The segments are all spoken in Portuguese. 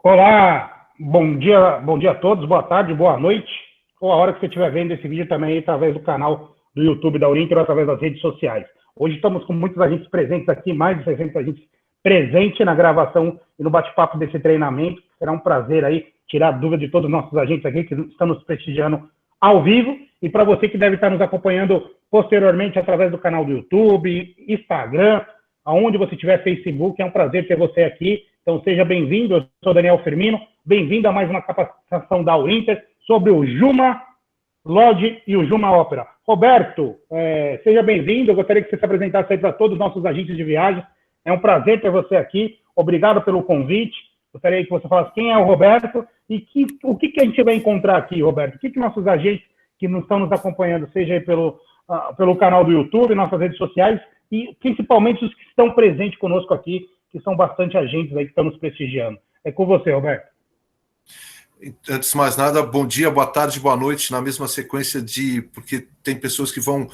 Olá, bom dia a todos, boa tarde, boa noite, ou a hora que você estiver vendo esse vídeo também através do canal do YouTube da Urinter ou através das redes sociais. Hoje estamos com muitos agentes presentes aqui, mais de 600 agentes presentes na gravação e no bate-papo desse treinamento. Será um prazer aí tirar dúvida de todos os nossos agentes aqui que estão nos prestigiando ao vivo, e para você que deve estar nos acompanhando posteriormente através do canal do YouTube, Instagram, aonde você tiver, Facebook, é um prazer ter você aqui. Então seja bem-vindo, eu sou Daniel Firmino, bem-vindo a mais uma capacitação da Urinter sobre o Juma Lodge e o Juma Ópera. Roberto, seja bem-vindo, eu gostaria que você se apresentasse aí para todos os nossos agentes de viagem. É um prazer ter você aqui, obrigado pelo convite. Gostaria que você falasse quem é o Roberto e o que a gente vai encontrar aqui, Roberto. O que nossos agentes que não estão nos acompanhando, seja aí pelo canal do YouTube, nossas redes sociais, e principalmente os que estão presentes conosco aqui, que são bastante agentes aí que estão nos prestigiando. É com você, Roberto. Antes de mais nada, bom dia, boa tarde, boa noite, na mesma sequência porque tem pessoas que vão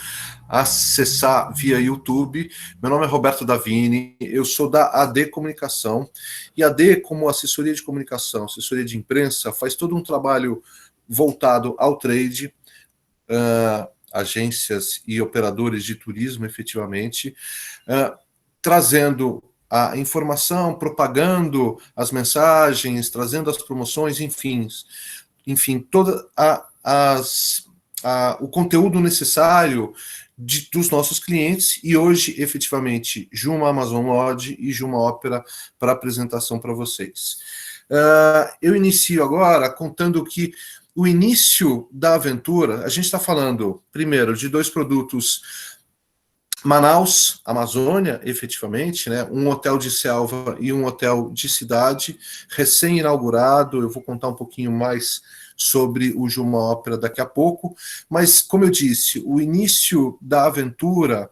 acessar via YouTube. Meu nome é Roberto Davini, eu sou da AD Comunicação, e AD, como assessoria de comunicação, assessoria de imprensa, faz todo um trabalho voltado ao trade, agências e operadores de turismo, efetivamente, trazendo a informação, propagando as mensagens, trazendo as promoções, enfim, todo o conteúdo necessário dos nossos clientes, e hoje, efetivamente, Juma Amazon Lodge e Juma Ópera para apresentação para vocês. Eu inicio agora contando que o início da aventura, a gente está falando, primeiro, de dois produtos: Manaus, Amazônia, efetivamente, né? Um hotel de selva e um hotel de cidade, recém-inaugurado. Eu vou contar um pouquinho mais sobre o Juma Ópera daqui a pouco, mas, como eu disse, o início da aventura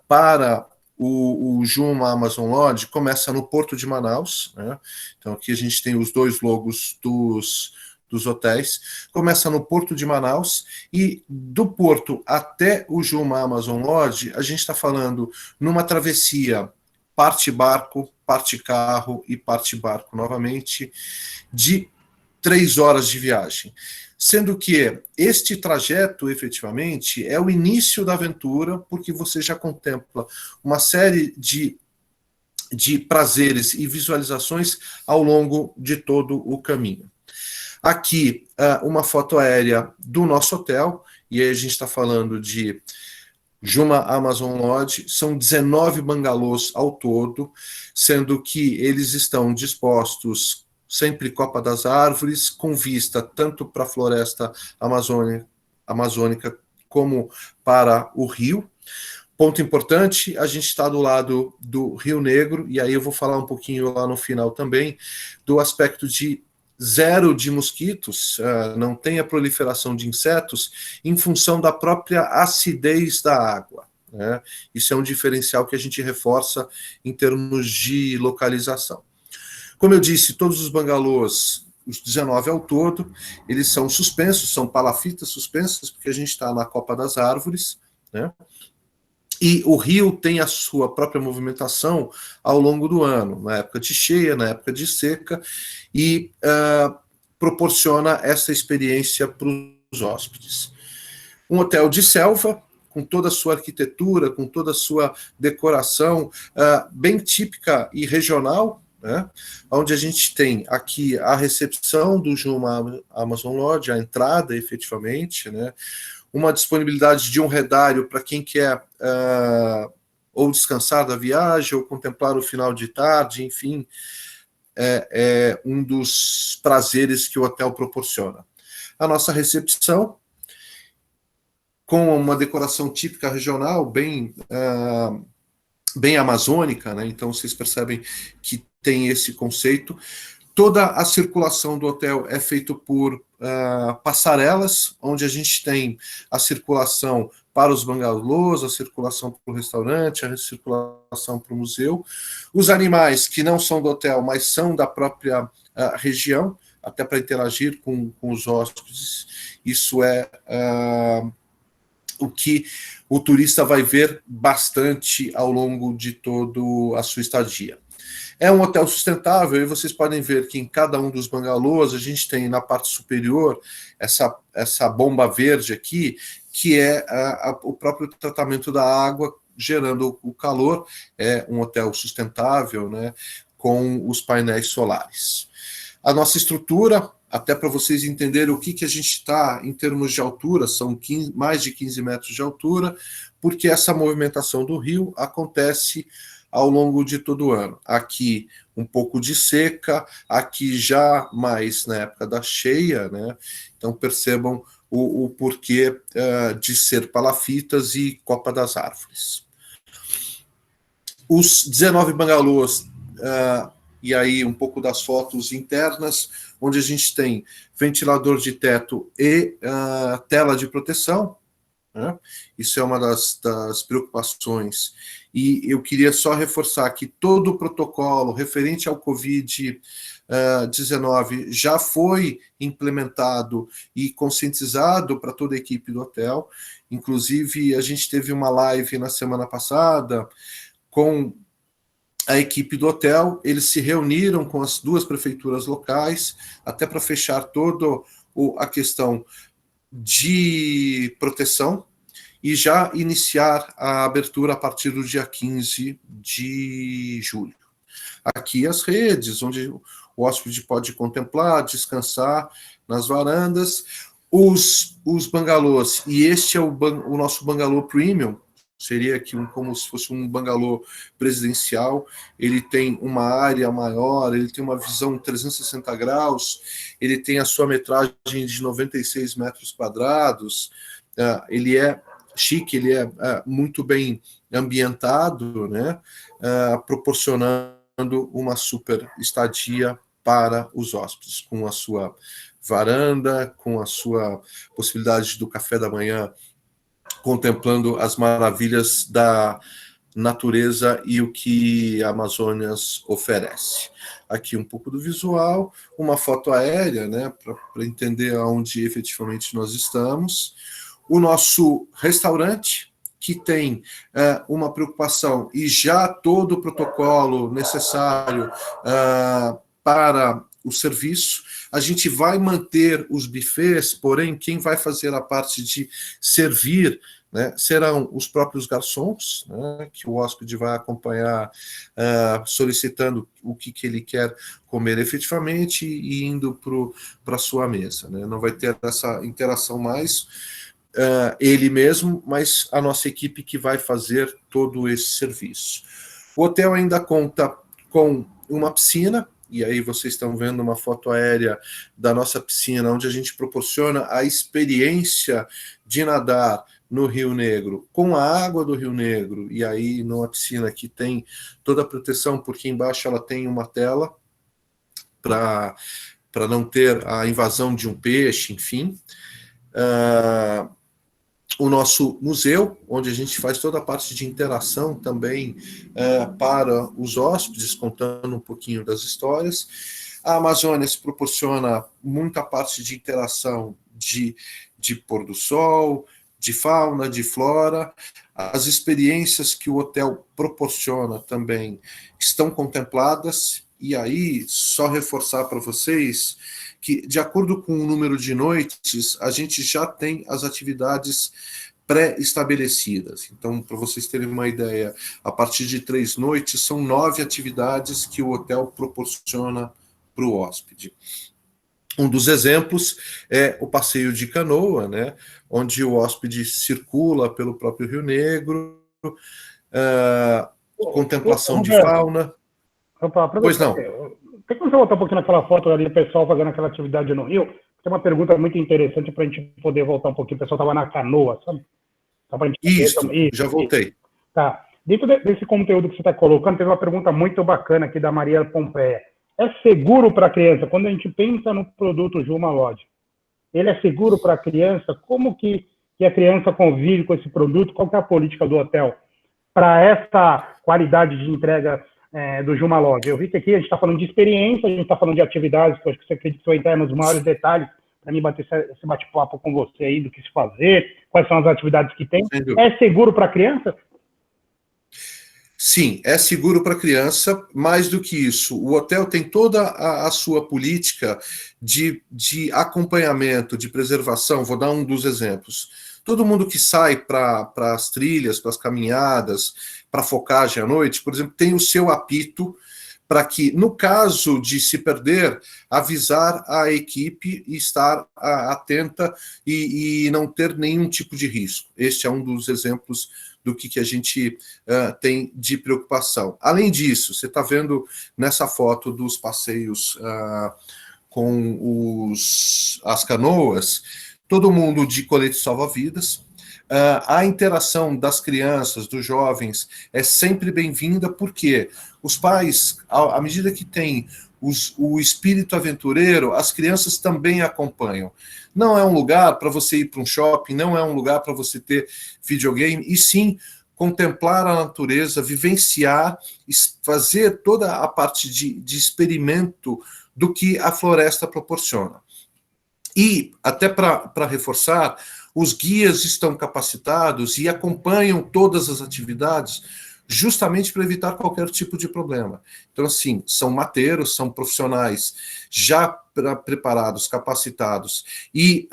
para o Juma Amazon Lodge começa no Porto de Manaus, né? Então aqui a gente tem os dois logos dos hotéis, começa no Porto de Manaus, e do Porto até o Juma Amazon Lodge, a gente está falando numa travessia parte barco, parte carro e parte barco novamente, de 3 horas de viagem. Sendo que este trajeto, efetivamente, é o início da aventura, porque você já contempla uma série de prazeres e visualizações ao longo de todo o caminho. Aqui, uma foto aérea do nosso hotel, e aí a gente está falando de Juma Amazon Lodge. São 19 bangalôs ao todo, sendo que eles estão dispostos sempre copa das árvores, com vista tanto para a floresta amazônica como para o rio. Ponto importante, a gente está do lado do Rio Negro, e aí eu vou falar um pouquinho lá no final também do aspecto de zero de mosquitos, não tem a proliferação de insetos em função da própria acidez da água, né? Isso é um diferencial que a gente reforça em termos de localização. Como eu disse, todos os bangalôs, os 19 ao todo, eles são suspensos, são palafitas suspensas, porque a gente está na copa das árvores, né? E o rio tem a sua própria movimentação ao longo do ano, na época de cheia, na época de seca, e proporciona essa experiência para os hóspedes. Um hotel de selva, com toda a sua arquitetura, com toda a sua decoração, bem típica e regional, né? Onde a gente tem aqui a recepção do Juma Amazon Lodge, a entrada, efetivamente, né? Uma disponibilidade de um redário para quem quer ou descansar da viagem, ou contemplar o final de tarde, enfim, é um dos prazeres que o hotel proporciona. A nossa recepção, com uma decoração típica regional, bem amazônica, né? Então vocês percebem que tem esse conceito. Toda a circulação do hotel é feita por passarelas, onde a gente tem a circulação para os bangalôs, a circulação para o restaurante, a circulação para o museu. Os animais que não são do hotel, mas são da própria região, até para interagir com os hóspedes, isso é o que o turista vai ver bastante ao longo de toda a sua estadia. É um hotel sustentável, e vocês podem ver que em cada um dos bangalôs a gente tem na parte superior essa bomba verde aqui, que é o próprio tratamento da água, gerando o calor. É um hotel sustentável, né, com os painéis solares. A nossa estrutura, até para vocês entenderem o que a gente está em termos de altura, são mais de 15 metros de altura, porque essa movimentação do rio acontece ao longo de todo o ano. Aqui um pouco de seca, aqui já mais na época da cheia, né? Então percebam o porquê de ser palafitas e copa das árvores. Os 19 bangalôs, e aí um pouco das fotos internas, onde a gente tem ventilador de teto e tela de proteção, né? Isso é uma das preocupações. E eu queria só reforçar que todo o protocolo referente ao Covid-19 já foi implementado e conscientizado para toda a equipe do hotel. Inclusive, a gente teve uma live na semana passada com a equipe do hotel. Eles se reuniram com as duas prefeituras locais, até para fechar toda a questão de proteção, e já iniciar a abertura a partir do dia 15 de julho. Aqui as redes, onde o hóspede pode contemplar, descansar nas varandas. Os bangalôs, e este é o nosso bangalô premium, seria aqui como se fosse um bangalô presidencial. Ele tem uma área maior, ele tem uma visão 360 graus, ele tem a sua metragem de 96 metros quadrados, ele é chique, ele é muito bem ambientado, né? Proporcionando uma super estadia para os hóspedes, com a sua varanda, com a sua possibilidade do café da manhã, contemplando as maravilhas da natureza e o que a Amazonas oferece. Aqui um pouco do visual, uma foto aérea, né, para entender aonde efetivamente nós estamos. O nosso restaurante, que tem uma preocupação e já todo o protocolo necessário para o serviço. A gente vai manter os buffets, porém, quem vai fazer a parte de servir, né, serão os próprios garçons, né, que o hóspede vai acompanhar, solicitando o que ele quer comer efetivamente e indo para a sua mesa, né? Não vai ter essa interação mais ele mesmo, mas a nossa equipe que vai fazer todo esse serviço. O hotel ainda conta com uma piscina, e aí vocês estão vendo uma foto aérea da nossa piscina, onde a gente proporciona a experiência de nadar no Rio Negro, com a água do Rio Negro, e aí numa piscina que tem toda a proteção, porque embaixo ela tem uma tela para não ter a invasão de um peixe, enfim. O nosso museu, onde a gente faz toda a parte de interação também para os hóspedes, contando um pouquinho das histórias. A Amazônia proporciona muita parte de interação de pôr do sol, de fauna, de flora. As experiências que o hotel proporciona também estão contempladas, e aí só reforçar para vocês que, de acordo com o número de noites, a gente já tem as atividades pré-estabelecidas. Então, para vocês terem uma ideia, a partir de 3 noites, são 9 atividades que o hotel proporciona para o hóspede. Um dos exemplos é o passeio de canoa, né, onde o hóspede circula pelo próprio Rio Negro, contemplação de fauna. Opa, pois não. Tem como você voltar um pouquinho naquela foto ali do pessoal fazendo aquela atividade no Rio? Tem uma pergunta muito interessante para a gente poder voltar um pouquinho. O pessoal estava na canoa, sabe? Isso, já voltei. Tá. Dentro desse conteúdo que você está colocando, teve uma pergunta muito bacana aqui da Maria Pompeia. É seguro para a criança? Quando a gente pensa no produto Juma Lodge, ele é seguro para a criança? Como que a criança convive com esse produto? Qual que é a política do hotel para essa qualidade de entrega do Juma Lodge? Eu vi que aqui a gente está falando de experiência, a gente está falando de atividades, que eu acho que você acredita que vai entrar nos maiores detalhes para mim bater esse bate-papo com você aí do que se fazer, quais são as atividades que tem. Sem dúvida. É seguro para a criança? Sim, é seguro para criança. Mais do que isso, o hotel tem toda a sua política de acompanhamento, de preservação. Vou dar um dos exemplos. Todo mundo que sai para as trilhas, para as caminhadas, para focagem à noite, por exemplo, tem o seu apito para que, no caso de se perder, avisar a equipe e estar atenta e não ter nenhum tipo de risco. Este é um dos exemplos do que a gente tem de preocupação. Além disso, você está vendo nessa foto dos passeios com as canoas, todo mundo de colete salva-vidas. A interação das crianças, dos jovens, é sempre bem-vinda, porque os pais, à medida que têm o espírito aventureiro, as crianças também acompanham. Não é um lugar para você ir para um shopping, não é um lugar para você ter videogame, e sim contemplar a natureza, vivenciar, fazer toda a parte de experimento do que a floresta proporciona. E, até para reforçar, os guias estão capacitados e acompanham todas as atividades justamente para evitar qualquer tipo de problema. Então, assim, são mateiros, são profissionais já preparados, capacitados, e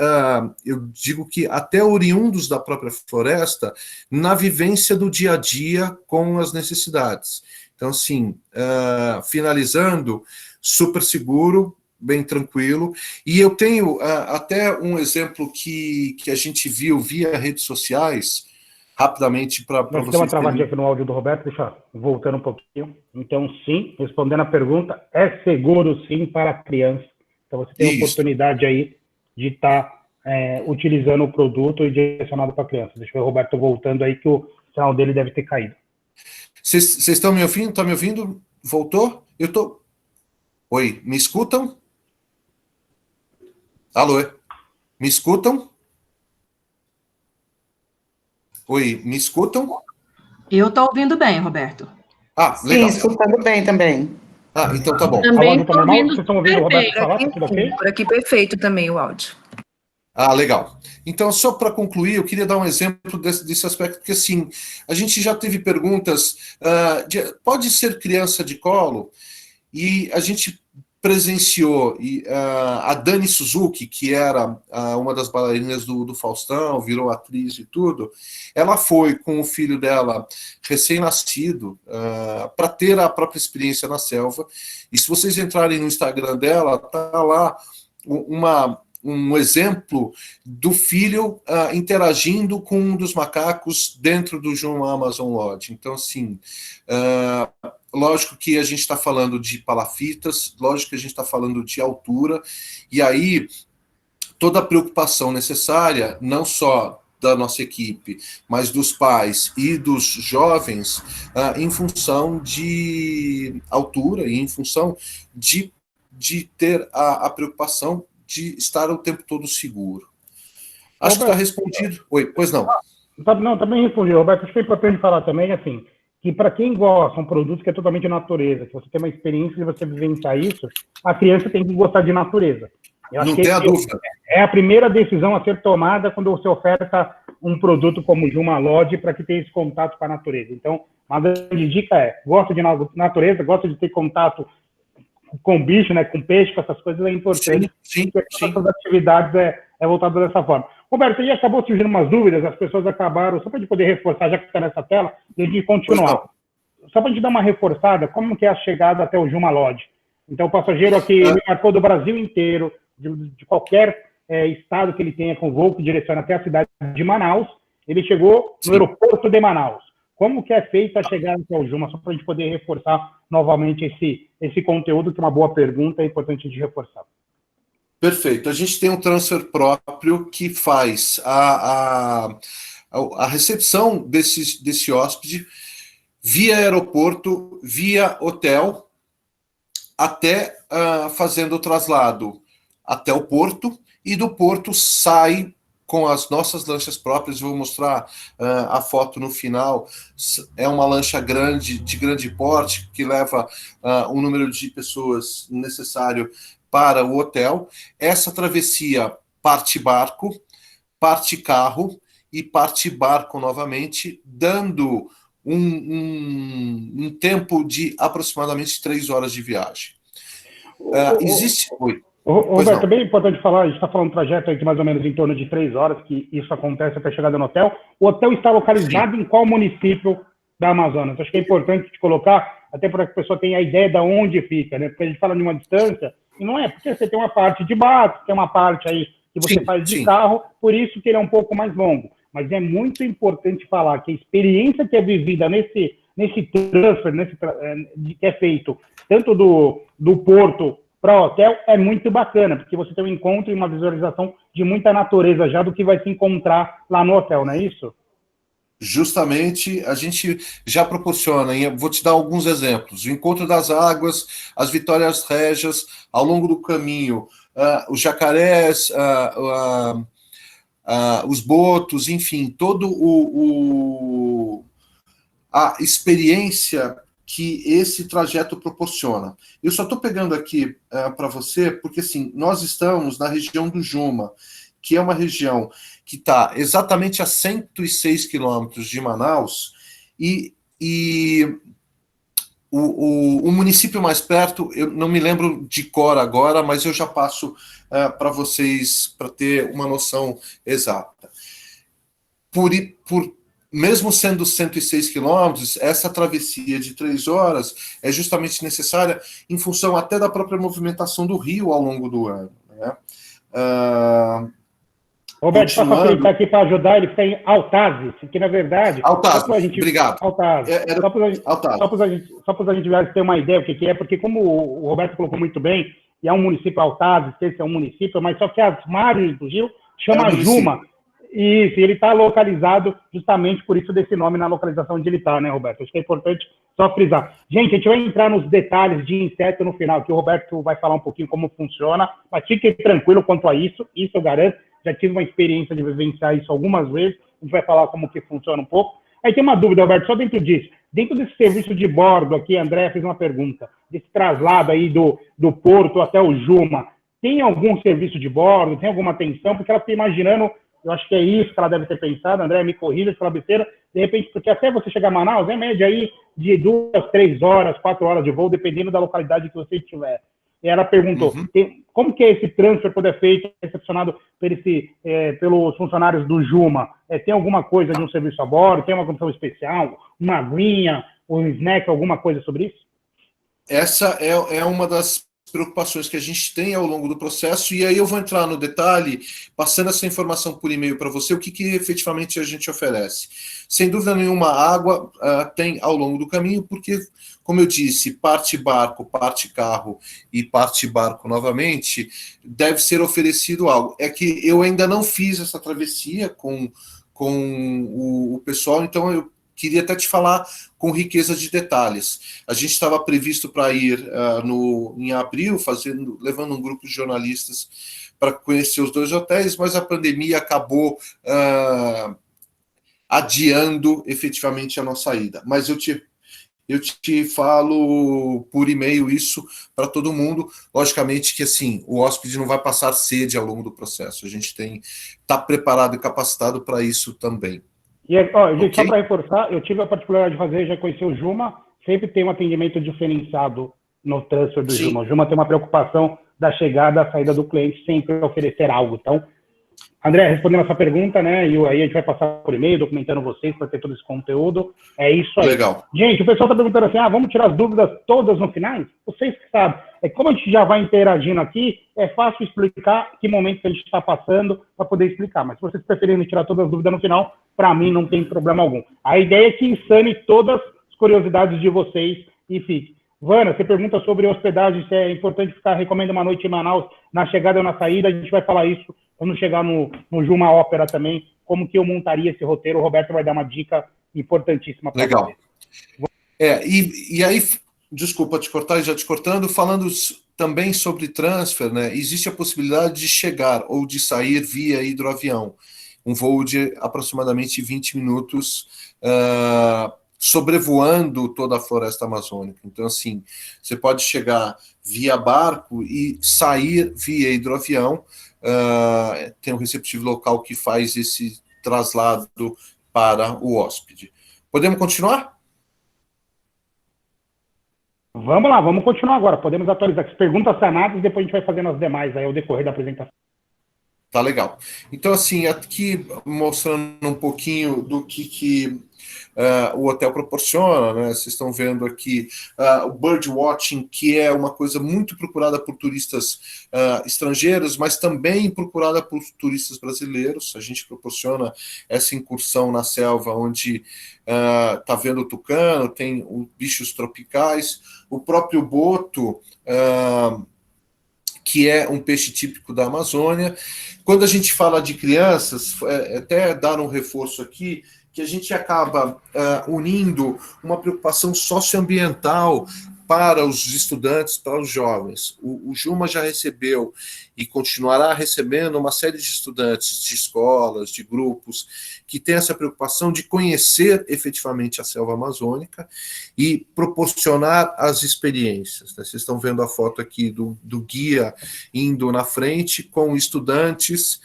eu digo que até oriundos da própria floresta, na vivência do dia a dia com as necessidades. Então, assim, finalizando, super seguro, bem tranquilo. E eu tenho até um exemplo que a gente viu via redes sociais, rapidamente, para vocês. Tem uma travadinha aqui no áudio do Roberto, deixa eu voltando um pouquinho. Então, sim, respondendo a pergunta, é seguro sim para a criança. Então, você tem a oportunidade aí de estar utilizando o produto e direcionado para a criança. Deixa eu ver o Roberto voltando aí, que o sinal dele deve ter caído. Vocês estão me ouvindo? Estão me ouvindo? Voltou? Eu tô... Oi, me escutam? Alô? Me escutam? Oi, me escutam? Eu estou ouvindo bem, Roberto. Legal. Sim, escutando bem também. Então tá bom. Também estou ouvindo. Vocês estão ouvindo o Roberto falar? Tá tudo ok? Por aqui perfeito também o áudio. Legal. Então, só para concluir, eu queria dar um exemplo desse aspecto, porque assim, a gente já teve perguntas, pode ser criança de colo? E a gente presenciou a Dani Suzuki, que era uma das bailarinas do Faustão, virou atriz e tudo, ela foi com o filho dela recém-nascido para ter a própria experiência na selva. E se vocês entrarem no Instagram dela, tá lá um exemplo do filho interagindo com um dos macacos dentro do Juma Amazon Lodge. Então, assim, lógico que a gente está falando de palafitas, lógico que a gente está falando de altura, e aí toda a preocupação necessária, não só da nossa equipe, mas dos pais e dos jovens, em função de altura e em função de ter a preocupação de estar o tempo todo seguro. Acho que está respondido. Oi, pois não. Não, também respondi, Roberto. Acho que é importante falar também, assim, que para quem gosta, são produtos que é totalmente natureza, que você tem uma experiência de você vivenciar isso, a criança tem que gostar de natureza. Não tem a dúvida. É a primeira decisão a ser tomada quando você oferta um produto como o Juma Lodge para que tenha esse contato com a natureza. Então, uma grande dica gosta de natureza, gosta de ter contato com bicho, né, com peixe, com essas coisas, é importante. Sim. Essas atividades é voltado dessa forma. Roberto, aí acabou surgindo umas dúvidas, as pessoas acabaram, só para a gente poder reforçar, já que está nessa tela, e a gente continuar. Só para a gente dar uma reforçada, como que é a chegada até o Juma Lodge? Então, o passageiro aqui, ele marcou do Brasil inteiro, de qualquer estado que ele tenha com voo que direciona até a cidade de Manaus, ele chegou no aeroporto de Manaus. Como que é feita a chegada até o Juma, só para a gente poder reforçar novamente esse conteúdo, que é uma boa pergunta, é importante de reforçar. Perfeito. A gente tem um transfer próprio que faz a recepção desse hóspede via aeroporto, via hotel, até fazendo o traslado até o porto, e do porto sai com as nossas lanchas próprias. Vou mostrar a foto no final. É uma lancha grande, de grande porte, que leva o número de pessoas necessário para o hotel. Essa travessia parte barco, parte carro e parte barco novamente, dando um tempo de aproximadamente 3 horas de viagem. Existe... Oi. Roberto, é bem importante falar, a gente está falando um trajeto aí de mais ou menos em torno de 3 horas, que isso acontece até a chegada no hotel. O hotel está localizado em qual município da Amazonas? Acho que é importante te colocar, até para que a pessoa tenha a ideia de onde fica, né? Porque a gente fala de uma distância, e não é porque você tem uma parte de barco, tem uma parte aí que você faz de carro, por isso que ele é um pouco mais longo. Mas é muito importante falar que a experiência que é vivida nesse transfer, que é feito tanto do porto para o hotel é muito bacana, porque você tem um encontro e uma visualização de muita natureza já do que vai se encontrar lá no hotel, não é isso? Justamente, a gente já proporciona, vou te dar alguns exemplos, o encontro das águas, as vitórias régias, ao longo do caminho, os jacarés, os botos, enfim, todo a experiência que esse trajeto proporciona. Eu só estou pegando aqui para você, porque assim, nós estamos na região do Juma, que é uma região que está exatamente a 106 quilômetros de Manaus, e o município mais perto, eu não me lembro de cor agora, mas eu já passo para vocês, para ter uma noção exata. Mesmo sendo 106 quilômetros, essa travessia de 3 horas é justamente necessária em função até da própria movimentação do rio ao longo do ano, né? Roberto, posso aproveitar aqui para ajudar, ele tem Altazes, que na verdade... Altazes, obrigado. Altazes. Só para a gente ter uma ideia do que é, porque como o Roberto colocou muito bem, e é um município Altazes, esse é um município, mas só que as margens do rio chama Juma. Isso, e ele está localizado justamente por isso desse nome na localização onde ele está, né, Roberto? Acho que é importante só frisar. Gente, a gente vai entrar nos detalhes de inseto no final, que o Roberto vai falar um pouquinho como funciona, mas fique tranquilo quanto a isso eu garanto. Já tive uma experiência de vivenciar isso algumas vezes, a gente vai falar como que funciona um pouco. Aí tem uma dúvida, Roberto, só dentro disso. Dentro desse serviço de bordo aqui, a André fez uma pergunta, desse traslado aí do Porto até o Juma, tem algum serviço de bordo, tem alguma atenção? Porque ela está imaginando, eu acho que é isso que ela deve ter pensado, André, me corrija se falar besteira, de repente, porque até você chegar a Manaus, é média aí de 2, 3 horas, 4 horas de voo, dependendo da localidade que você estiver. E ela perguntou, como que é esse transfer poder feito, recepcionado pelos funcionários do Juma? Tem alguma coisa de um serviço a bordo? Tem uma condição especial? Uma aguinha? Um snack? Alguma coisa sobre isso? Essa é uma das preocupações que a gente tem ao longo do processo, e aí eu vou entrar no detalhe, passando essa informação por e-mail para você, o que efetivamente a gente oferece. Sem dúvida nenhuma, a água tem ao longo do caminho, porque, como eu disse, parte barco, parte carro e parte barco novamente, deve ser oferecido algo. É que eu ainda não fiz essa travessia com o pessoal, então eu queria até te falar com riqueza de detalhes. A gente estava previsto para ir em abril, levando um grupo de jornalistas para conhecer os 2 hotéis, mas a pandemia acabou adiando efetivamente a nossa ida. Mas eu te falo por e-mail isso para todo mundo. Logicamente que assim, o hóspede não vai passar sede ao longo do processo. A gente está preparado e capacitado para isso também. E, gente, só para reforçar, eu tive a particularidade de fazer, já conheci o Juma, sempre tem um atendimento diferenciado no transfer do Juma. O Juma tem uma preocupação da chegada, da saída do cliente, sempre oferecer algo. Então, André, respondendo essa pergunta, né, e aí a gente vai passar por e-mail, documentando vocês para ter todo esse conteúdo. É isso aí. Legal. Gente, o pessoal está perguntando assim, vamos tirar as dúvidas todas no final? Vocês que sabem. Como a gente já vai interagindo aqui, é fácil explicar que momento que a gente está passando para poder explicar. Mas se vocês preferirem tirar todas as dúvidas no final, para mim não tem problema algum. A ideia é que insane todas as curiosidades de vocês e fique. Vana, você pergunta sobre hospedagem, se é importante ficar, recomenda uma noite em Manaus, na chegada ou na saída, a gente vai falar isso quando chegar no Juma Ópera também, como que eu montaria esse roteiro, o Roberto vai dar uma dica importantíssima para Legal. E aí, desculpa te cortar, já te cortando, falando também sobre transfer, né, existe a possibilidade de chegar ou de sair via hidroavião, um voo de aproximadamente 20 minutos, sobrevoando toda a floresta amazônica. Então, assim, você pode chegar via barco e sair via hidroavião. Tem um receptivo local que faz esse traslado para o hóspede. Podemos continuar? Vamos lá, vamos continuar agora. Podemos atualizar as perguntas sanadas e depois a gente vai fazendo as demais aí ao decorrer da apresentação. Tá legal. Então, assim, aqui mostrando um pouquinho do que o hotel proporciona, né? Vocês estão vendo aqui o bird watching, que é uma coisa muito procurada por turistas estrangeiros, mas também procurada por turistas brasileiros. A gente proporciona essa incursão na selva, onde tá vendo o tucano, tem os bichos tropicais, o próprio boto, que é um peixe típico da Amazônia. Quando a gente fala de crianças, até dar um reforço aqui, que a gente acaba unindo uma preocupação socioambiental para os estudantes, para os jovens. O Juma já recebeu e continuará recebendo uma série de estudantes de escolas, de grupos, que têm essa preocupação de conhecer efetivamente a selva amazônica e proporcionar as experiências, né? Vocês estão vendo a foto aqui do guia indo na frente com estudantes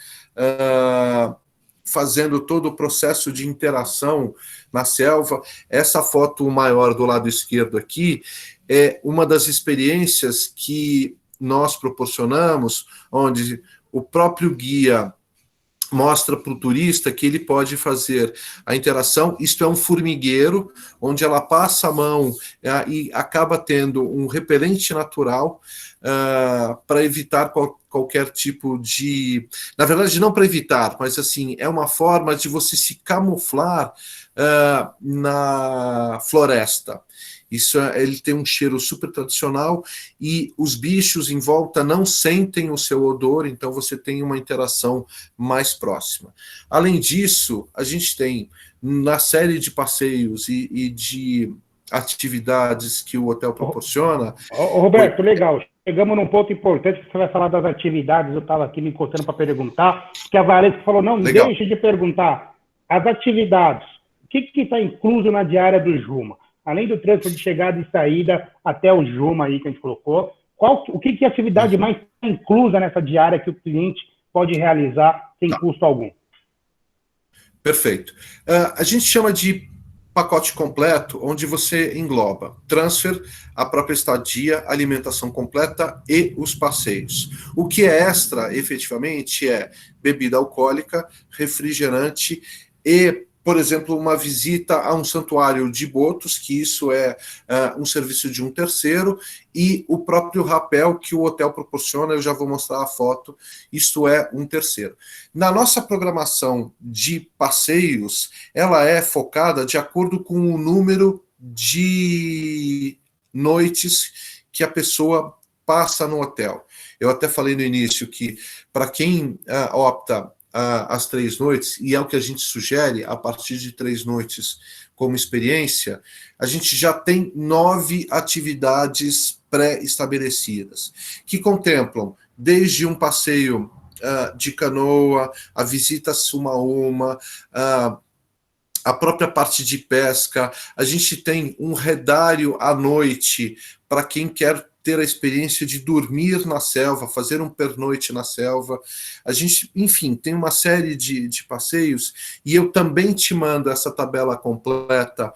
fazendo todo o processo de interação na selva. Essa foto maior do lado esquerdo aqui é uma das experiências que nós proporcionamos, onde o próprio guia mostra para o turista que ele pode fazer a interação. Isto é um formigueiro, onde ela passa a mão e acaba tendo um repelente natural para evitar qualquer tipo de... Na verdade, não para evitar, mas assim, é uma forma de você se camuflar na floresta. Ele tem um cheiro super tradicional e os bichos em volta não sentem o seu odor, então você tem uma interação mais próxima. Além disso, a gente tem, na série de passeios e de atividades que o hotel proporciona... Roberto, legal. Chegamos num ponto importante que você vai falar das atividades. Eu estava aqui me encostando para perguntar, que a Valesca falou, não, legal, deixe de perguntar. As atividades, o que está incluso na diária do Juma? Além do trânsito de chegada e saída até o Juma aí que a gente colocou, o que é a atividade mais inclusa nessa diária que o cliente pode realizar sem custo algum? Perfeito. A gente chama de pacote completo, onde você engloba transfer, a própria estadia, alimentação completa e os passeios. O que é extra, efetivamente, é bebida alcoólica, refrigerante e, por exemplo, uma visita a um santuário de botos, que isso é um serviço de um terceiro, e o próprio rapel que o hotel proporciona, eu já vou mostrar a foto, isto é um terceiro. Na nossa programação de passeios, ela é focada de acordo com o número de noites que a pessoa passa no hotel. Eu até falei no início que, para quem opta as 3 noites, e é o que a gente sugere, a partir de 3 noites como experiência, a gente já tem 9 atividades pré-estabelecidas, que contemplam desde um passeio de canoa, a visita a Sumaúma, a própria parte de pesca. A gente tem um redário à noite para quem quer ter a experiência de dormir na selva, fazer um pernoite na selva. A gente, enfim, tem uma série de passeios, e eu também te mando essa tabela completa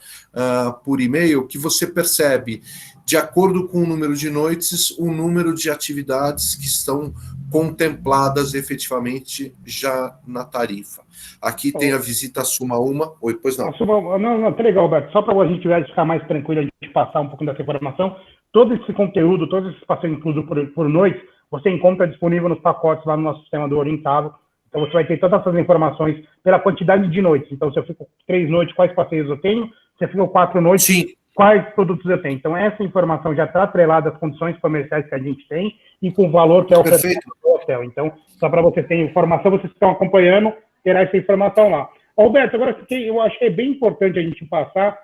por e-mail, que você percebe, de acordo com o número de noites, o número de atividades que estão contempladas efetivamente já na tarifa. Aqui tem a visita a Sumaúma. Oi, pois não. Não, tá legal, Alberto. Só para a gente ficar mais tranquilo, a gente passar um pouco dessa informação, todo esse conteúdo, todos esses passeios inclusos por noite, você encontra disponível nos pacotes lá no nosso sistema do Orientado. Então você vai ter todas essas informações pela quantidade de noites. Então, se eu fico 3 noites, quais passeios eu tenho? Se eu fico 4 noites, sim, quais produtos eu tenho? Então, essa informação já está atrelada às condições comerciais que a gente tem e com o valor que é oferecido no hotel. Então, só para você ter informação, vocês que estão acompanhando, terá essa informação lá. Alberto, agora eu acho que é bem importante a gente passar,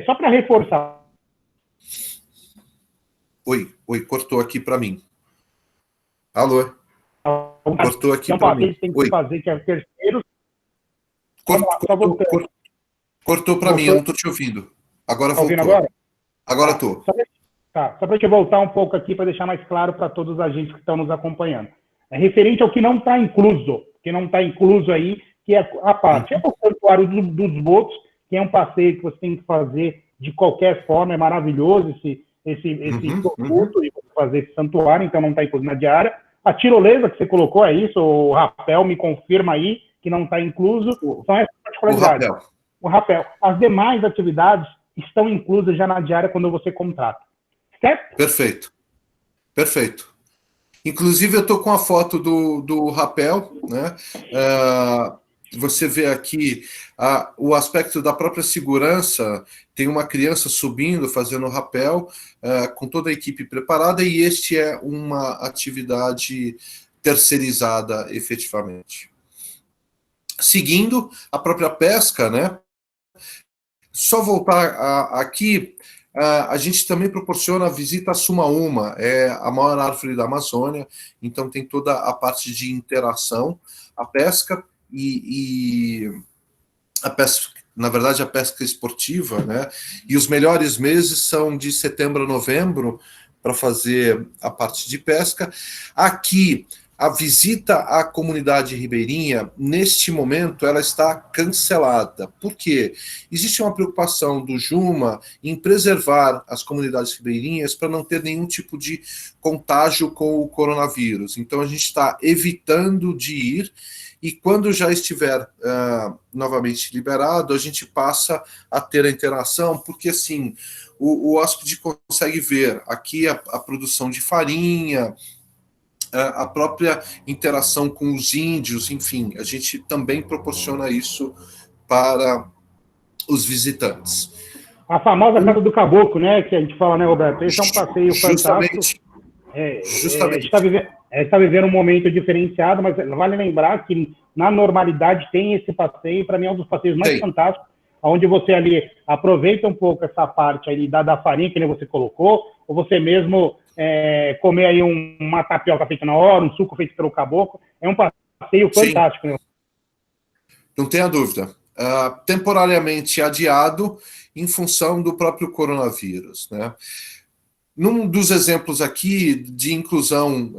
só para reforçar. Oi, cortou aqui para mim. Alô? Cortou aqui para mim. Tem que fazer que é terceiro. Cortou para mim, eu não estou te ouvindo. Agora Tá ouvindo voltou. agora? Agora estou. Só para gente voltar um pouco aqui, para deixar mais claro para todos os agentes que estão nos acompanhando. É referente ao que não está incluso, aí, que é a parte. É o Santuário dos Botos, que é um passeio que você tem que fazer de qualquer forma, é maravilhoso esse produto de fazer esse santuário, então não está incluso na diária. A tirolesa que você colocou, é isso? O rapel me confirma aí que não está incluso. São essas particularidades. O rapel. As demais atividades estão inclusas já na diária quando você contrata. Certo? Perfeito. Inclusive, eu estou com a foto do rapel, né? Você vê aqui o aspecto da própria segurança, tem uma criança subindo, fazendo rapel, com toda a equipe preparada, e este é uma atividade terceirizada, efetivamente. Seguindo a própria pesca, né? Só voltar aqui, a gente também proporciona a visita a Sumaúma, é a maior árvore da Amazônia, então tem toda a parte de interação, a pesca e a pesca, na verdade, a pesca esportiva, né? E os melhores meses são de setembro a novembro para fazer a parte de pesca. Aqui, a visita à comunidade ribeirinha, neste momento, ela está cancelada. Por quê? Existe uma preocupação do Juma em preservar as comunidades ribeirinhas para não ter nenhum tipo de contágio com o coronavírus. Então, a gente está evitando de ir, e quando já estiver novamente liberado, a gente passa a ter a interação, porque, assim, o hóspede consegue ver aqui a produção de farinha, a própria interação com os índios, enfim, a gente também proporciona isso para os visitantes. A famosa Casa do Caboclo, né, que a gente fala, né, Roberto? Esse é um passeio fantástico. Justamente. A gente está vivendo um momento diferenciado, mas vale lembrar que, na normalidade, tem esse passeio, para mim é um dos passeios mais fantásticos, onde você ali aproveita um pouco essa parte ali da farinha, que nem você colocou, ou você mesmo comer aí uma tapioca feita na hora, um suco feito pelo caboclo. É um passeio fantástico. Né? Não tenha dúvida. Temporariamente adiado em função do próprio coronavírus, né? Num dos exemplos aqui de inclusão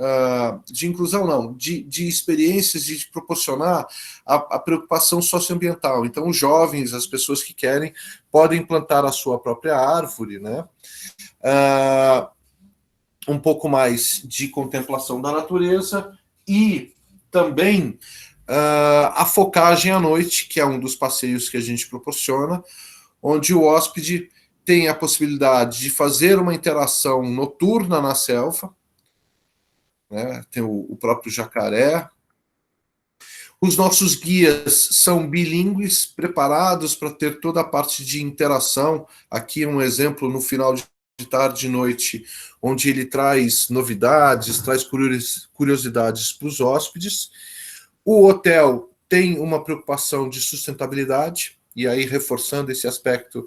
não, de experiências de proporcionar a preocupação socioambiental. Então, os jovens, as pessoas que querem, podem plantar a sua própria árvore, né? Um pouco mais de contemplação da natureza e também a focagem à noite, que é um dos passeios que a gente proporciona, onde o hóspede tem a possibilidade de fazer uma interação noturna na selva, né? Tem o próprio jacaré. Os nossos guias são bilíngues, preparados para ter toda a parte de interação. Aqui um exemplo no final de tarde e noite, onde ele traz novidades, traz curiosidades para os hóspedes. O hotel tem uma preocupação de sustentabilidade, e aí reforçando esse aspecto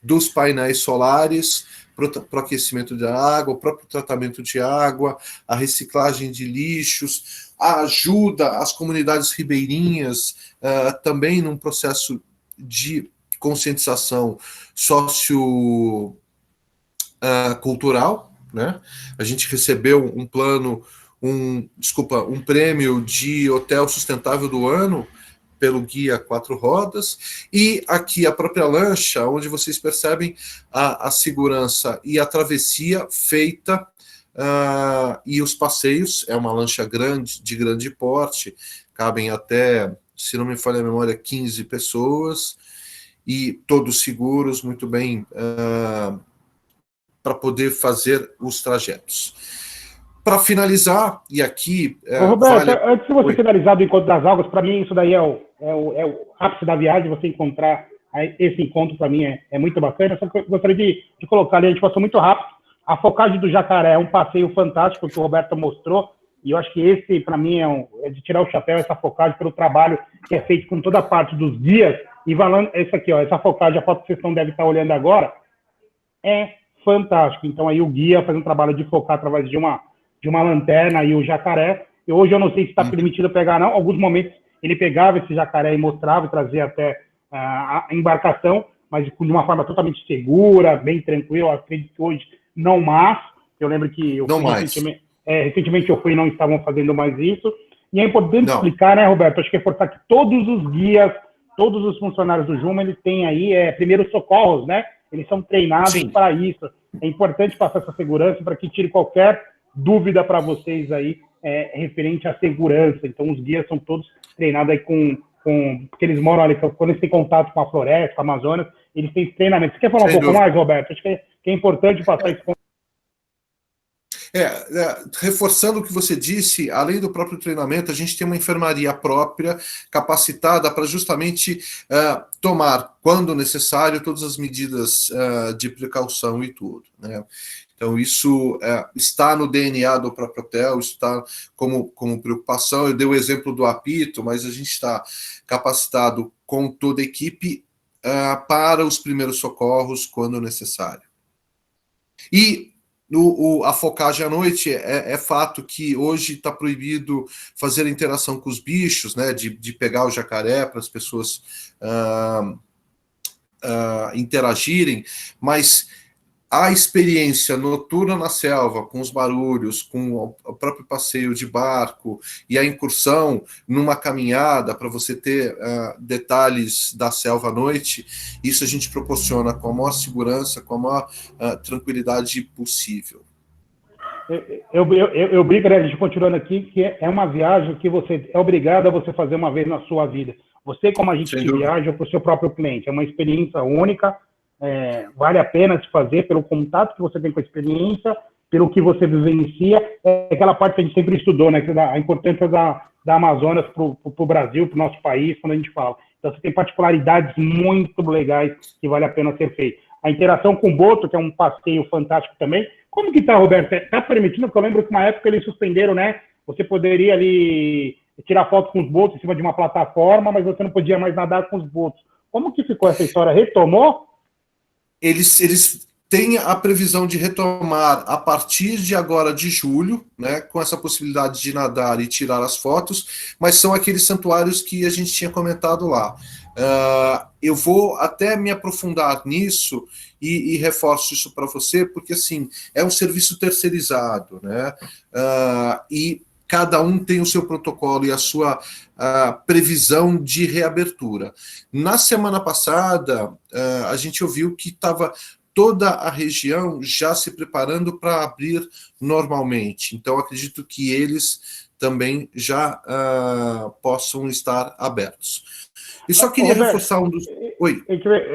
dos painéis solares, para o aquecimento da água, o próprio tratamento de água, a reciclagem de lixos, a ajuda às comunidades ribeirinhas, também num processo de conscientização sociocultural, né? A gente recebeu um prêmio de hotel sustentável do ano pelo Guia Quatro Rodas, e aqui a própria lancha, onde vocês percebem a segurança e a travessia feita, e os passeios. É uma lancha grande, de grande porte, cabem até, se não me falha a memória, 15 pessoas, e todos seguros, muito bem, para poder fazer os trajetos. Para finalizar, e aqui... Roberto, antes de você finalizar do Encontro das Águas, para mim isso daí é o ápice da viagem, você encontrar esse encontro, para mim é muito bacana. Só que eu gostaria de colocar ali, a gente passou muito rápido, a focagem do jacaré é um passeio fantástico que o Roberto mostrou, e eu acho que esse, para mim, é de tirar o chapéu, essa focagem pelo trabalho que é feito com toda a parte dos guias, e falando, esse aqui, essa focagem, a foto que vocês não devem estar olhando agora, é fantástico. Então aí o guia faz um trabalho de focar através de uma lanterna e o jacaré. E hoje eu não sei se está permitido pegar, não. Alguns momentos ele pegava esse jacaré e mostrava, e trazia até a embarcação, mas de uma forma totalmente segura, bem tranquila. Eu acredito que hoje não mais. Eu lembro que eu Não fui mais. recentemente eu fui e não estavam fazendo mais isso. E é importante Não. explicar, né, Roberto? Acho que é importante que todos os guias, todos os funcionários do Juma, eles têm aí primeiros socorros, né? Eles são treinados Sim. para isso. É importante passar essa segurança para que tire qualquer dúvida para vocês aí referente à segurança. Então, os guias são todos treinados aí porque eles moram ali, quando eles têm contato com a floresta, com a Amazônia, eles têm treinamento. Você quer falar um pouco mais, Roberto? Acho que é importante passar isso. Reforçando o que você disse, além do próprio treinamento, a gente tem uma enfermaria própria, capacitada para justamente tomar, quando necessário, todas as medidas de precaução e tudo, né? Então, isso está no DNA do próprio hotel, isso está como preocupação. Eu dei o exemplo do apito, mas a gente está capacitado com toda a equipe para os primeiros socorros, quando necessário. E a focagem à noite é fato que hoje está proibido fazer a interação com os bichos, né, de pegar o jacaré para as pessoas interagirem, mas a experiência noturna na selva, com os barulhos, com o próprio passeio de barco e a incursão numa caminhada para você ter detalhes da selva à noite, isso a gente proporciona com a maior segurança, com a maior tranquilidade possível. Eu brinco, né, a gente continuando aqui, que é uma viagem que você é obrigado a você fazer uma vez na sua vida. Você, como agente que viaja para o seu próprio cliente, é uma experiência única. Vale a pena se fazer pelo contato que você tem com a experiência, pelo que você vivencia, aquela parte que a gente sempre estudou, né, que a importância da Amazonas para o Brasil, para o nosso país, quando a gente fala. Então, você tem particularidades muito legais que vale a pena ser feito. A interação com o boto, que é um passeio fantástico também. Como que está, Roberto? Está permitindo? Porque eu lembro que uma época eles suspenderam, né? Você poderia ali tirar foto com os botos em cima de uma plataforma, mas você não podia mais nadar com os botos. Como que ficou essa história? Retomou? Eles têm a previsão de retomar a partir de agora de julho, né, com essa possibilidade de nadar e tirar as fotos, mas são aqueles santuários que a gente tinha comentado lá. Eu vou até me aprofundar nisso e reforço isso para você, porque assim, é um serviço terceirizado, né, e cada um tem o seu protocolo e a sua previsão de reabertura. Na semana passada, a gente ouviu que estava toda a região já se preparando para abrir normalmente. Então, acredito que eles também já possam estar abertos. E só queria Roberto, reforçar um dos... Oi.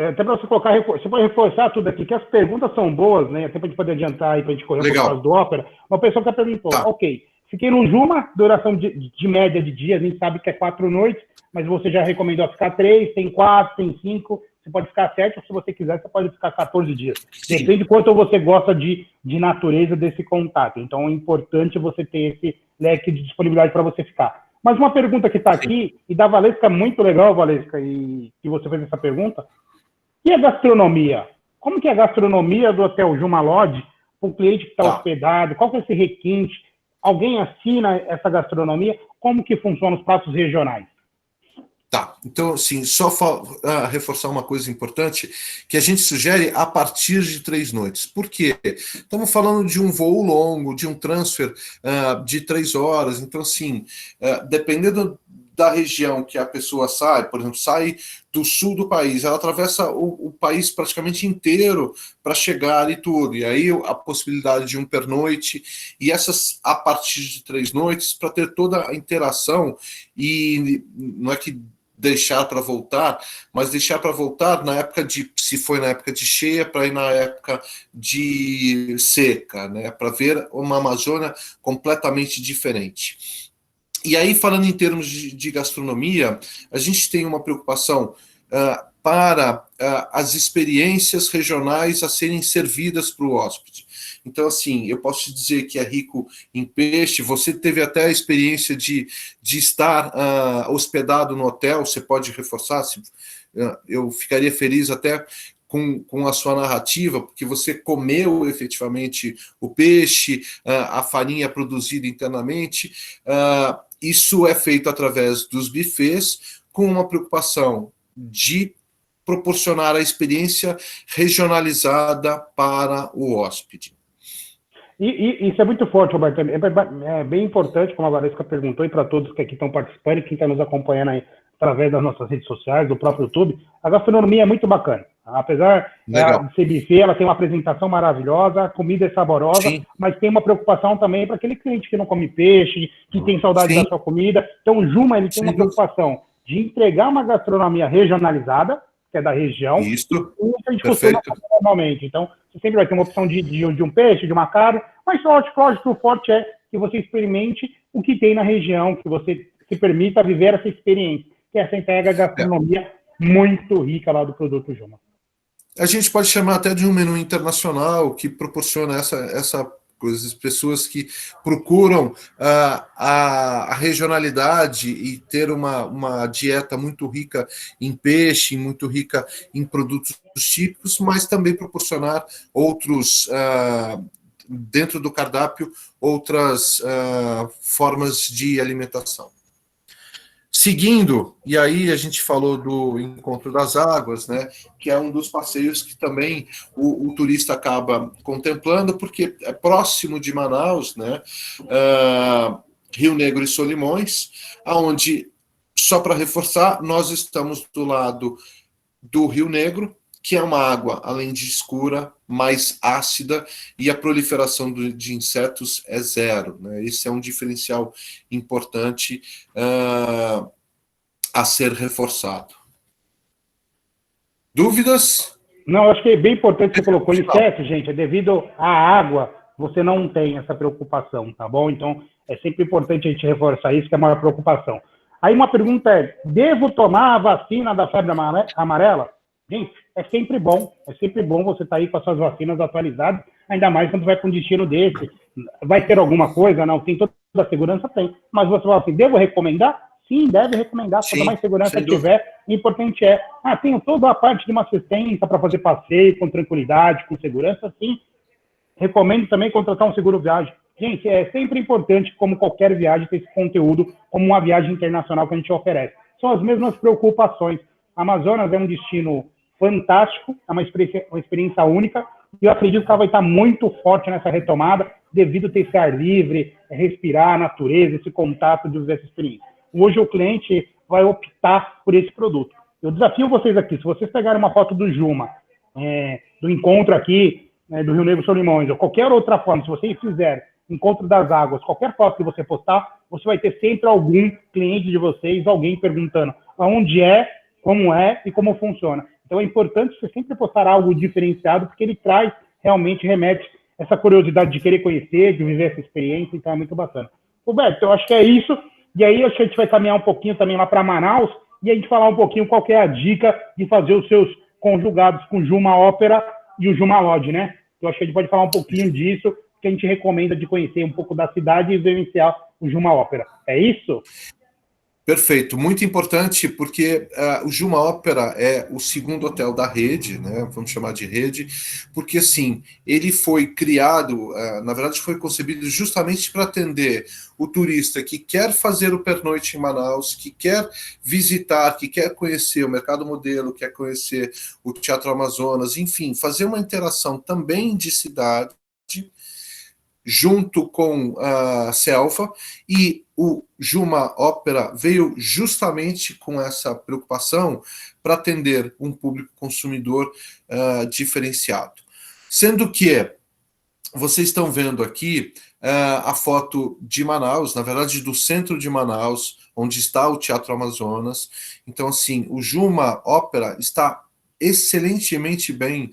Até para você colocar, você pode reforçar tudo aqui, que as perguntas são boas, né? Até para a gente poder adiantar e para a gente correr por causa do Ópera. Uma pessoa que perguntou, ok, fiquei no Juma, duração de média de dias, a gente sabe que é 4 noites, mas você já recomendou ficar 3, tem 4, tem 5, você pode ficar 7, ou se você quiser, você pode ficar 14 dias. Sim. Depende de quanto você gosta de natureza desse contato. Então, é importante você ter esse leque de disponibilidade para você ficar. Mas uma pergunta que está aqui, e da Valesca, muito legal, Valesca, e que você fez essa pergunta, e a gastronomia? Como que é a gastronomia do Hotel Juma Lodge para o cliente que está hospedado? Qual que é esse requinte? Alguém assina essa gastronomia? Como que funcionam os pratos regionais? Tá, então, assim, só reforçar uma coisa importante, que a gente sugere a partir de 3 noites. Por quê? Estamos falando de um voo longo, de um transfer de 3 horas, então, assim, dependendo da região que a pessoa sai, por exemplo, sai do sul do país, ela atravessa o país praticamente inteiro para chegar e tudo, e aí a possibilidade de um pernoite, e essas a partir de 3 noites, para ter toda a interação, e não é que deixar para voltar, mas deixar para voltar na época se foi na época de cheia, para ir na época de seca, né, para ver uma Amazônia completamente diferente. E aí, falando em termos de gastronomia, a gente tem uma preocupação para as experiências regionais a serem servidas para o hóspede. Então, assim, eu posso te dizer que é rico em peixe. Você teve até a experiência de estar hospedado no hotel, você pode reforçar, eu ficaria feliz até com a sua narrativa, porque você comeu efetivamente o peixe, a farinha produzida internamente. Isso é feito através dos buffets, com uma preocupação de proporcionar a experiência regionalizada para o hóspede. E isso é muito forte, Roberto. É bem importante, como a Valesca perguntou, e para todos que aqui estão participando e quem está nos acompanhando aí através das nossas redes sociais, do próprio YouTube, a gastronomia é muito bacana. Apesar de ser buffet, ela tem uma apresentação maravilhosa, a comida é saborosa, sim, mas tem uma preocupação também para aquele cliente que não come peixe, que tem saudade sim da sua comida. Então, o Juma ele tem uma preocupação de entregar uma gastronomia regionalizada, que é da região, isso, e a gente costuma fazer normalmente. Então, você sempre vai ter uma opção de um peixe, de uma carne, mas lógico, o forte é que você experimente o que tem na região, que você se permita viver essa experiência, que essa entrega gastronomia muito rica lá do produto Juma. A gente pode chamar até de um menu internacional que proporciona essa coisa, as pessoas que procuram a regionalidade e ter uma dieta muito rica em peixe, muito rica em produtos típicos, mas também proporcionar outros, dentro do cardápio, outras formas de alimentação. Seguindo, e aí a gente falou do Encontro das Águas, né, que é um dos passeios que também o turista acaba contemplando, porque é próximo de Manaus, né, Rio Negro e Solimões, onde, só para reforçar, nós estamos do lado do Rio Negro, que é uma água, além de escura, mais ácida, e a proliferação de insetos é zero, né? Esse é um diferencial importante a ser reforçado. Dúvidas? Não, acho que é bem importante que você colocou inseto, gente, é devido à água, você não tem essa preocupação, tá bom? Então, é sempre importante a gente reforçar isso, que é a maior preocupação. Aí uma pergunta é, devo tomar a vacina da febre amarela? Gente, é sempre bom você estar aí com as suas vacinas atualizadas, ainda mais quando vai para um destino desse. Vai ter alguma coisa? Não, tem toda a segurança? Tem. Mas você fala assim, devo recomendar? Sim, deve recomendar, quanto mais segurança tiver, o importante é, tenho toda a parte de uma assistência para fazer passeio com tranquilidade, com segurança, sim. Recomendo também contratar um seguro viagem. Gente, é sempre importante, como qualquer viagem, ter esse conteúdo como uma viagem internacional que a gente oferece. São as mesmas preocupações. Amazonas é um destino fantástico, é uma experiência única, e eu acredito que ela vai estar muito forte nessa retomada, devido a ter esse ar livre, respirar a natureza, esse contato de viver essa experiência. Hoje o cliente vai optar por esse produto. Eu desafio vocês aqui, se vocês pegarem uma foto do Juma, do encontro aqui, do Rio Negro Solimões, ou qualquer outra forma, se vocês fizerem Encontro das Águas, qualquer foto que você postar, você vai ter sempre algum cliente de vocês, alguém perguntando aonde é, como é e como funciona. Então é importante você sempre postar algo diferenciado, porque ele traz, realmente remete essa curiosidade de querer conhecer, de viver essa experiência, então é muito bacana. Roberto, eu acho que é isso, e aí acho que a gente vai caminhar um pouquinho também lá para Manaus, e a gente falar um pouquinho qual que é a dica de fazer os seus conjugados com Juma Ópera e o Juma Lodge, né? Eu acho que a gente pode falar um pouquinho disso, que a gente recomenda de conhecer um pouco da cidade e vivenciar o Juma Ópera. É isso? Perfeito, muito importante, porque o Juma Ópera é o segundo hotel da rede, né? Vamos chamar de rede, porque assim, ele foi criado, na verdade foi concebido justamente para atender o turista que quer fazer o pernoite em Manaus, que quer visitar, que quer conhecer o Mercado Modelo, quer conhecer o Teatro Amazonas, enfim, fazer uma interação também de cidade, junto com a selva, e o Juma Ópera veio justamente com essa preocupação para atender um público consumidor diferenciado. Sendo que vocês estão vendo aqui a foto de Manaus, na verdade do centro de Manaus, onde está o Teatro Amazonas. Então, assim, o Juma Ópera está excelentemente bem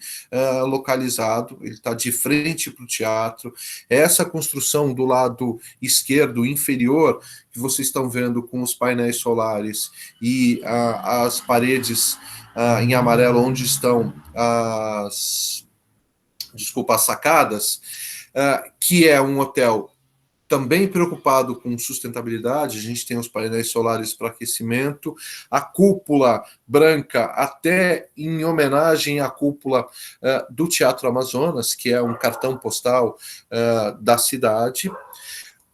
localizado, ele está de frente para o teatro. Essa construção do lado esquerdo, inferior, que vocês estão vendo com os painéis solares e as paredes em amarelo, onde estão as sacadas, que é um hotel também preocupado com sustentabilidade. A gente tem os painéis solares para aquecimento, a cúpula branca, até em homenagem à cúpula do Teatro Amazonas, que é um cartão postal da cidade.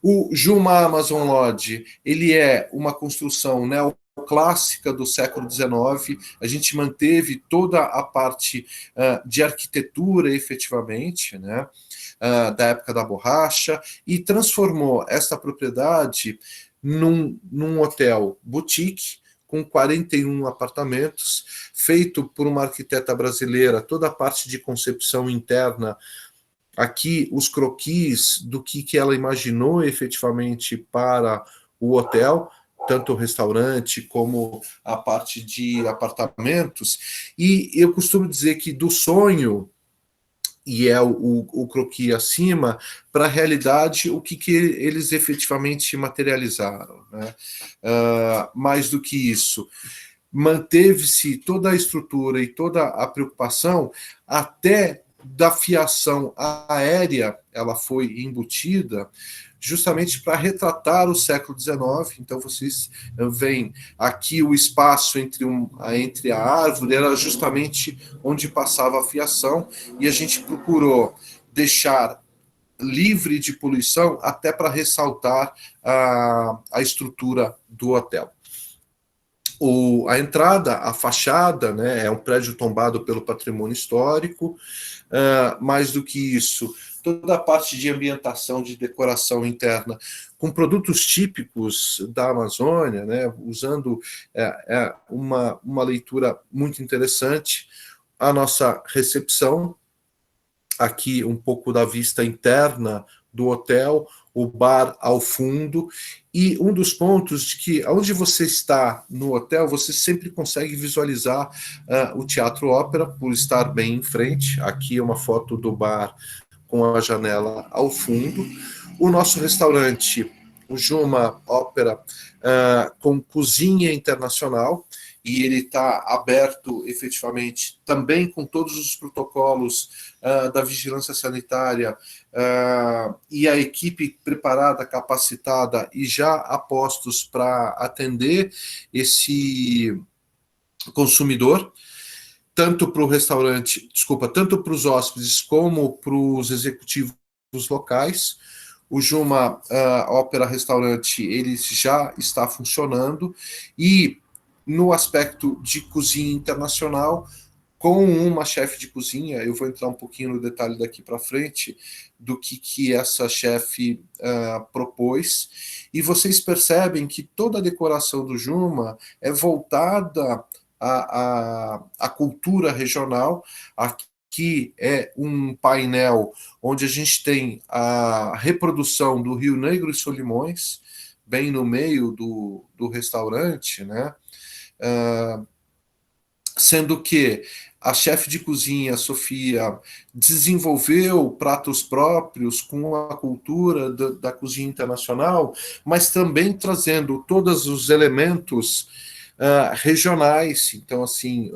O Juma Amazon Lodge, ele é uma construção clássica do século XIX, a gente manteve toda a parte de arquitetura, efetivamente, né, da época da borracha, e transformou esta propriedade num hotel boutique, com 41 apartamentos, feito por uma arquiteta brasileira, toda a parte de concepção interna, aqui os croquis do que ela imaginou efetivamente para o hotel, tanto o restaurante como a parte de apartamentos, e eu costumo dizer que do sonho, e é o croquis acima, para a realidade, o que eles efetivamente materializaram, né? Mais do que isso, manteve-se toda a estrutura e toda a preocupação, até da fiação aérea, ela foi embutida, justamente para retratar o século XIX. Então, vocês veem aqui o espaço entre a árvore, era justamente onde passava a fiação, e a gente procurou deixar livre de poluição, até para ressaltar a estrutura do hotel. A entrada, a fachada, né, é um prédio tombado pelo patrimônio histórico. Mais do que isso, toda a parte de ambientação, de decoração interna, com produtos típicos da Amazônia, né, usando uma leitura muito interessante. A nossa recepção, aqui um pouco da vista interna do hotel, o bar ao fundo, e um dos pontos de que, onde você está no hotel, você sempre consegue visualizar o Teatro Ópera, por estar bem em frente. Aqui é uma foto do bar com a janela ao fundo. O nosso restaurante, o Juma Ópera, com cozinha internacional, e ele está aberto efetivamente também com todos os protocolos da vigilância sanitária, e a equipe preparada, capacitada e já a postos para atender esse consumidor, tanto para o restaurante, tanto para os hóspedes como para os executivos locais. O Juma Ópera Restaurante, ele já está funcionando, e no aspecto de cozinha internacional, com uma chefe de cozinha, eu vou entrar um pouquinho no detalhe daqui para frente, do que essa chefe propôs, e vocês percebem que toda a decoração do Juma é voltada à cultura regional. Aqui é um painel onde a gente tem a reprodução do Rio Negro e Solimões, bem no meio do restaurante, né? Sendo que a chefe de cozinha, Sofia, desenvolveu pratos próprios com a cultura da cozinha internacional, mas também trazendo todos os elementos regionais. Então, assim,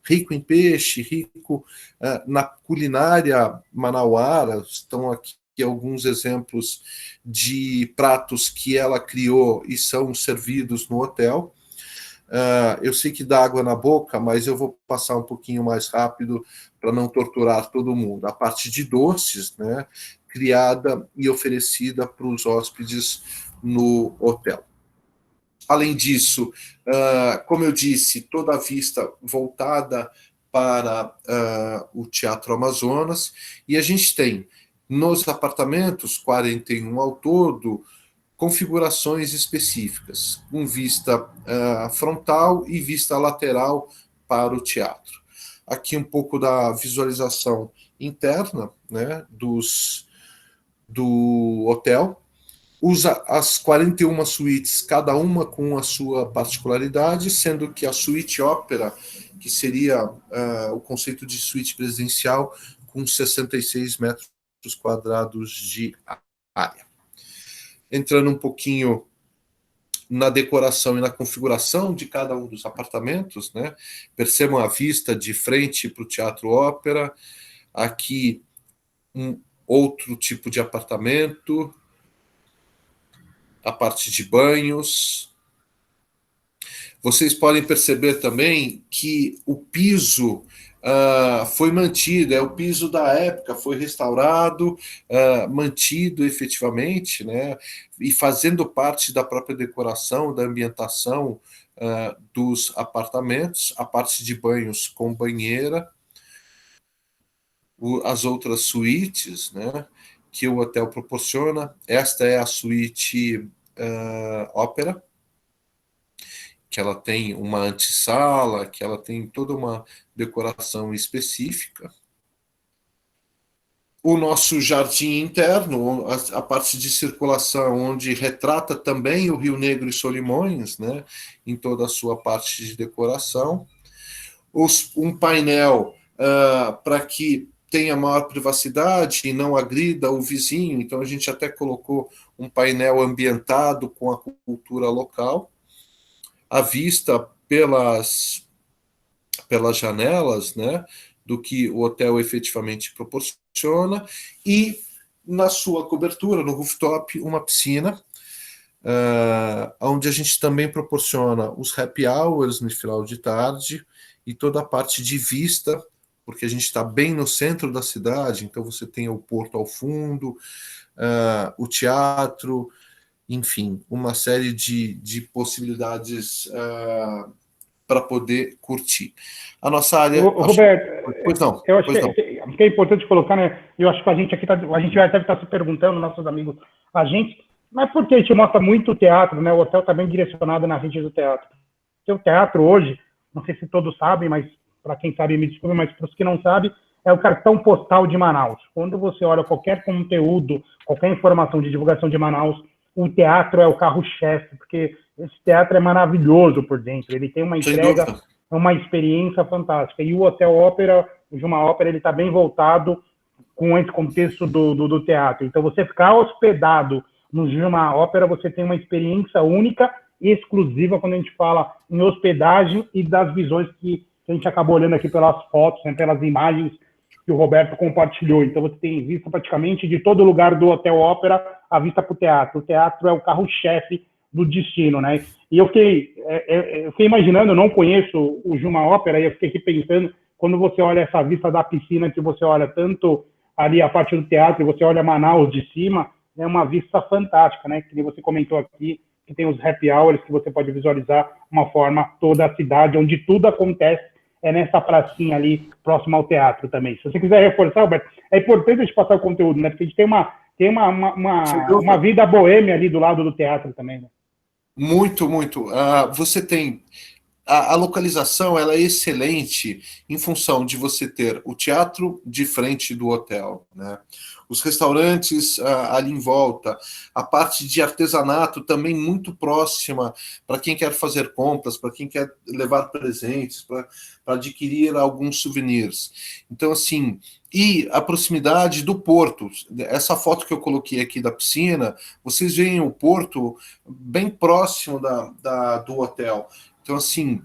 rico em peixe, rico na culinária manauara. Estão aqui alguns exemplos de pratos que ela criou e são servidos no hotel. Eu sei que dá água na boca, mas eu vou passar um pouquinho mais rápido para não torturar todo mundo. A parte de doces, né, criada e oferecida para os hóspedes no hotel. Além disso, como eu disse, toda a vista voltada para o Teatro Amazonas, e a gente tem nos apartamentos, 41 ao todo, configurações específicas, com vista frontal e vista lateral para o teatro. Aqui um pouco da visualização interna, né, do hotel. Usa as 41 suítes, cada uma com a sua particularidade, sendo que a suíte ópera, que seria o conceito de suíte presidencial, com 66 metros quadrados de área. Entrando um pouquinho na decoração e na configuração de cada um dos apartamentos, né? Percebam a vista de frente para o Teatro Ópera. Aqui um outro tipo de apartamento, a parte de banhos. Vocês podem perceber também que o piso foi mantida, o piso da época foi restaurado, mantido efetivamente, né, e fazendo parte da própria decoração, da ambientação dos apartamentos, a parte de banhos com banheira, as outras suítes, né, que o hotel proporciona. Esta é a suíte Ópera, que ela tem uma antessala, que ela tem toda uma decoração específica. O nosso jardim interno, a parte de circulação, onde retrata também o Rio Negro e Solimões, né, em toda a sua parte de decoração. Um painel para que tenha maior privacidade e não agrida o vizinho, então a gente até colocou um painel ambientado com a cultura local. A vista pelas janelas, né, do que o hotel efetivamente proporciona, e na sua cobertura, no rooftop, uma piscina, onde a gente também proporciona os happy hours no final de tarde e toda a parte de vista, porque a gente está bem no centro da cidade, então você tem o porto ao fundo, o teatro, enfim, uma série de possibilidades para poder curtir. A nossa área... Roberto, pois não, eu acho que é importante colocar, né? Eu acho que a gente aqui a gente já deve estar se perguntando, nossos amigos, mas por que a gente mostra muito o teatro, né? O hotel está bem direcionado na rede do teatro. Porque o teatro hoje, não sei se todos sabem, mas para quem sabe me desculpe, mas para os que não sabem, é o cartão postal de Manaus. Quando você olha qualquer conteúdo, qualquer informação de divulgação de Manaus, o teatro é o carro-chefe, porque esse teatro é maravilhoso por dentro, ele tem uma entrega, uma experiência fantástica. E o Hotel Ópera, o Juma Ópera, ele está bem voltado com esse contexto do teatro. Então, você ficar hospedado no Juma Ópera, você tem uma experiência única e exclusiva quando a gente fala em hospedagem e das visões que a gente acabou olhando aqui pelas fotos, né, pelas imagens que o Roberto compartilhou. Então, você tem vista praticamente de todo lugar do Hotel Ópera, a vista para o teatro. O teatro é o carro-chefe do destino, né? E eu fiquei imaginando, eu não conheço o Juma Ópera, e eu fiquei aqui pensando, quando você olha essa vista da piscina, que você olha tanto ali a parte do teatro, e você olha Manaus de cima, é uma vista fantástica, né? Que você comentou aqui, que tem os happy hours, que você pode visualizar uma forma toda a cidade, onde tudo acontece, é nessa pracinha ali, próximo ao teatro também. Se você quiser reforçar, Roberto, é importante a gente passar o conteúdo, né? Porque a gente tem uma vida boêmia ali do lado do teatro também, né? Muito, muito. Você tem... A localização ela é excelente em função de você ter o teatro de frente do hotel, né? Os restaurantes ali em volta, a parte de artesanato também muito próxima para quem quer fazer compras, para quem quer levar presentes, para adquirir alguns souvenirs. Então, assim, e a proximidade do porto. Essa foto que eu coloquei aqui da piscina, vocês veem o porto bem próximo do hotel. Então, assim,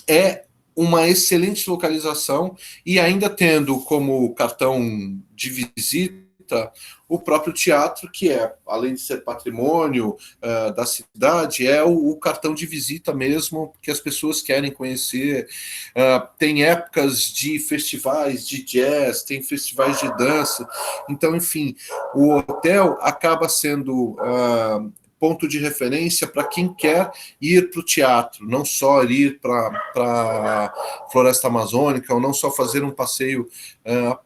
é uma excelente localização e ainda tendo como cartão de visita o próprio teatro, que além de ser patrimônio da cidade, é o cartão de visita mesmo, que as pessoas querem conhecer. Tem épocas de festivais de jazz, tem festivais de dança. Então, enfim, o hotel acaba sendo... ponto de referência para quem quer ir para o teatro, não só ir para a Floresta Amazônica, ou não só fazer um passeio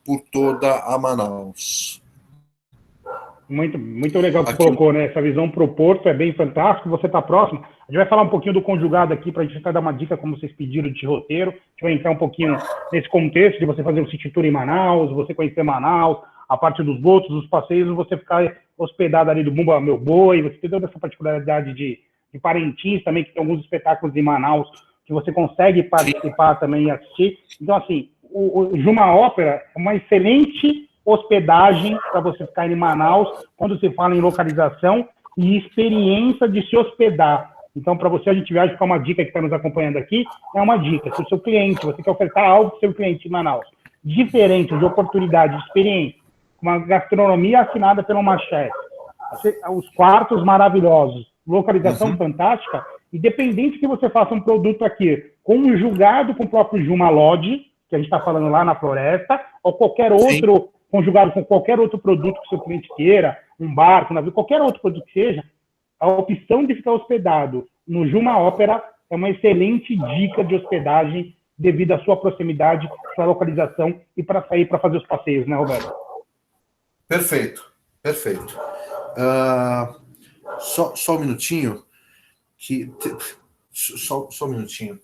por toda a Manaus. Muito, muito legal que você colocou, né? Essa visão para o porto é bem fantástico, você está próximo. A gente vai falar um pouquinho do conjugado aqui, para a gente dar uma dica, como vocês pediram, de roteiro. A gente vai entrar um pouquinho nesse contexto de você fazer um city tour em Manaus, você conhecer Manaus, a parte dos botos, dos passeios, você ficar hospedado ali do Bumba Meu Boi, você tem toda essa particularidade de Parintins também, que tem alguns espetáculos em Manaus que você consegue participar também e assistir. Então, assim, o Juma Ópera é uma excelente hospedagem para você ficar em Manaus, quando se fala em localização e experiência de se hospedar. Então, para você, a gente viaja com uma dica que está nos acompanhando aqui, é uma dica. Se o seu cliente, você quer ofertar algo para o seu cliente em Manaus, diferente de oportunidade, de experiência, uma gastronomia assinada pelo Machete, os quartos maravilhosos, localização fantástica, independente que você faça um produto aqui conjugado com o próprio Juma Lodge, que a gente está falando lá na floresta, ou qualquer outro, conjugado com qualquer outro produto que o seu cliente queira, um barco, um navio, qualquer outro produto que seja, a opção de ficar hospedado no Juma Ópera é uma excelente dica de hospedagem devido à sua proximidade, sua localização e para sair para fazer os passeios, né, Roberto? Perfeito, perfeito. Só um minutinho. Só um minutinho.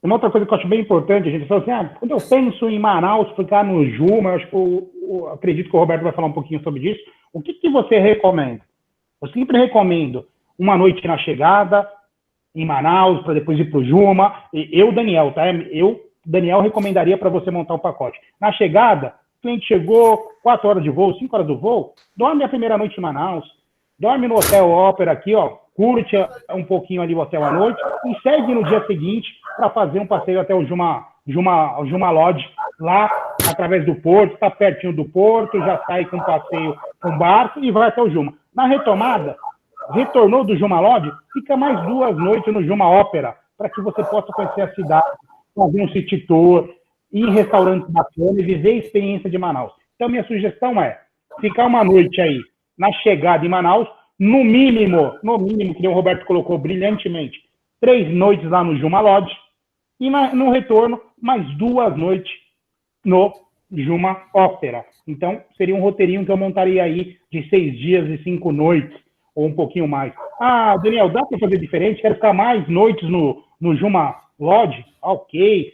Uma outra coisa que eu acho bem importante, a gente fala assim, quando eu penso em Manaus, ficar no Juma, eu acredito que o Roberto vai falar um pouquinho sobre isso, o que você recomenda? Eu sempre recomendo uma noite na chegada, em Manaus, para depois ir para o Juma. Eu, Daniel, tá? Daniel, recomendaria para você montar o pacote. Na chegada, o cliente chegou, 4 horas de voo, 5 horas do voo, dorme a primeira noite em Manaus, dorme no Hotel Ópera aqui, ó, curte um pouquinho ali o hotel à noite e segue no dia seguinte para fazer um passeio até o Juma Lodge, lá através do porto, está pertinho do porto, já sai com passeio com barco e vai até o Juma. Na retomada, retornou do Juma Lodge, fica mais 2 noites no Juma Ópera, para que você possa conhecer a cidade, fazer um city tour, ir em restaurantes bacanas e viver a experiência de Manaus. Então, minha sugestão é ficar uma noite aí na chegada em Manaus, no mínimo, que o Roberto colocou brilhantemente, 3 noites lá no Juma Lodge, e no retorno, mais 2 noites no Juma Ópera. Então, seria um roteirinho que eu montaria aí de 6 dias e 5 noites, ou um pouquinho mais. Daniel, dá para fazer diferente? Quero ficar mais noites no Juma Lodge? Ok.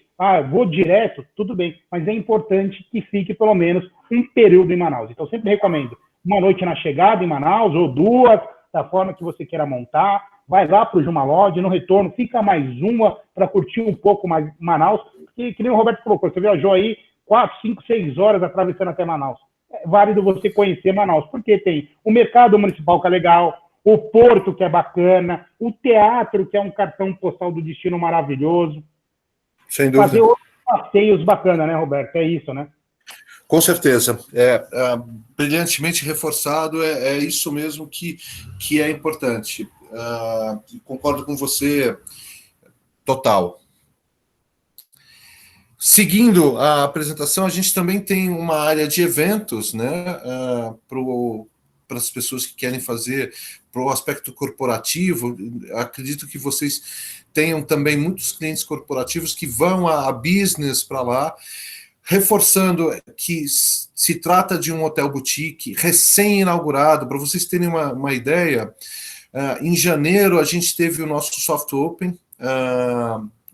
Vou direto? Tudo bem. Mas é importante que fique pelo menos um período em Manaus. Então, sempre recomendo uma noite na chegada em Manaus, ou 2, da forma que você queira montar. Vai lá para o Juma Lodge, no retorno, fica mais uma para curtir um pouco mais Manaus. Que nem o Roberto colocou, você viajou aí 4, 5, 6 horas atravessando até Manaus. É válido você conhecer Manaus, porque tem o mercado municipal que é legal, o porto que é bacana, o teatro que é um cartão postal do destino maravilhoso. Sem dúvida. Fazer outros passeios bacanas, né, Roberto? É isso, né? Com certeza. Brilhantemente reforçado, é isso mesmo que é importante. Concordo com você total. Seguindo a apresentação, a gente também tem uma área de eventos, né, para as pessoas que querem fazer para o aspecto corporativo. Acredito que vocês tenham também muitos clientes corporativos que vão a business para lá, reforçando que se trata de um hotel boutique recém-inaugurado. Para vocês terem uma ideia, em janeiro a gente teve o nosso soft open,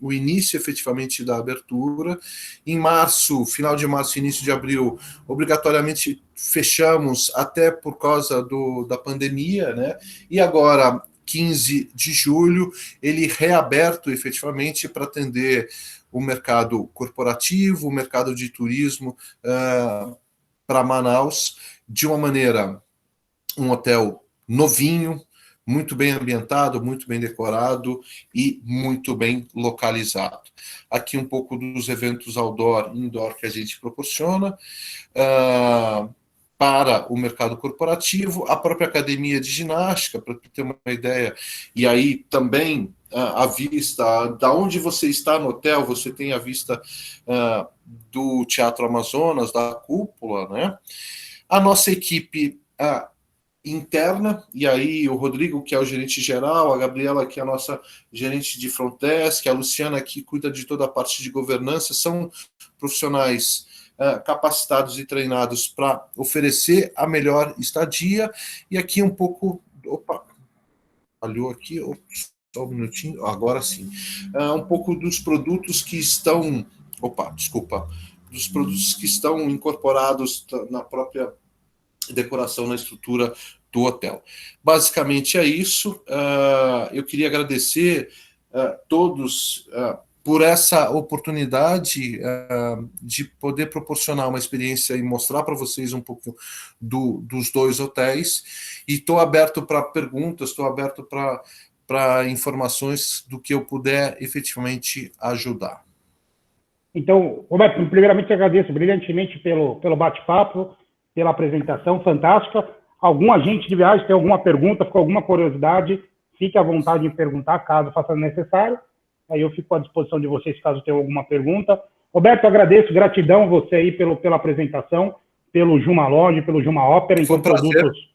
o início efetivamente da abertura. Em março, final de março, início de abril, obrigatoriamente fechamos até por causa da pandemia, né? E agora, 15 de julho, ele reaberto efetivamente para atender o mercado corporativo, o mercado de turismo para Manaus, de uma maneira, um hotel novinho, muito bem ambientado, muito bem decorado e muito bem localizado. Aqui um pouco dos eventos outdoor e indoor que a gente proporciona para o mercado corporativo, a própria academia de ginástica, para ter uma ideia, e aí também a vista, da onde você está no hotel, você tem a vista do Teatro Amazonas, da cúpula, né? A nossa equipe interna, e aí o Rodrigo, que é o gerente geral, a Gabriela, que é a nossa gerente de front desk, a Luciana, que cuida de toda a parte de governança, são profissionais capacitados e treinados para oferecer a melhor estadia. E aqui um pouco... Opa, falhou aqui, só um minutinho, agora sim. Um pouco dos produtos que estão... dos produtos que estão incorporados na própria decoração, na estrutura do hotel. Basicamente é isso. Eu queria agradecer todos por essa oportunidade de poder proporcionar uma experiência e mostrar para vocês um pouco dos 2 hotéis. E estou aberto para perguntas, estou aberto para informações do que eu puder efetivamente ajudar. Então, Roberto, primeiramente agradeço brilhantemente pelo bate-papo, pela apresentação fantástica. Algum agente de viagem tem alguma pergunta, ficou alguma curiosidade, fique à vontade em perguntar, caso faça necessário. Aí eu fico à disposição de vocês, caso tenham alguma pergunta. Roberto, agradeço, gratidão você aí pela apresentação, pelo Juma Lodge, pelo Juma Ópera, Foi um prazer. produtos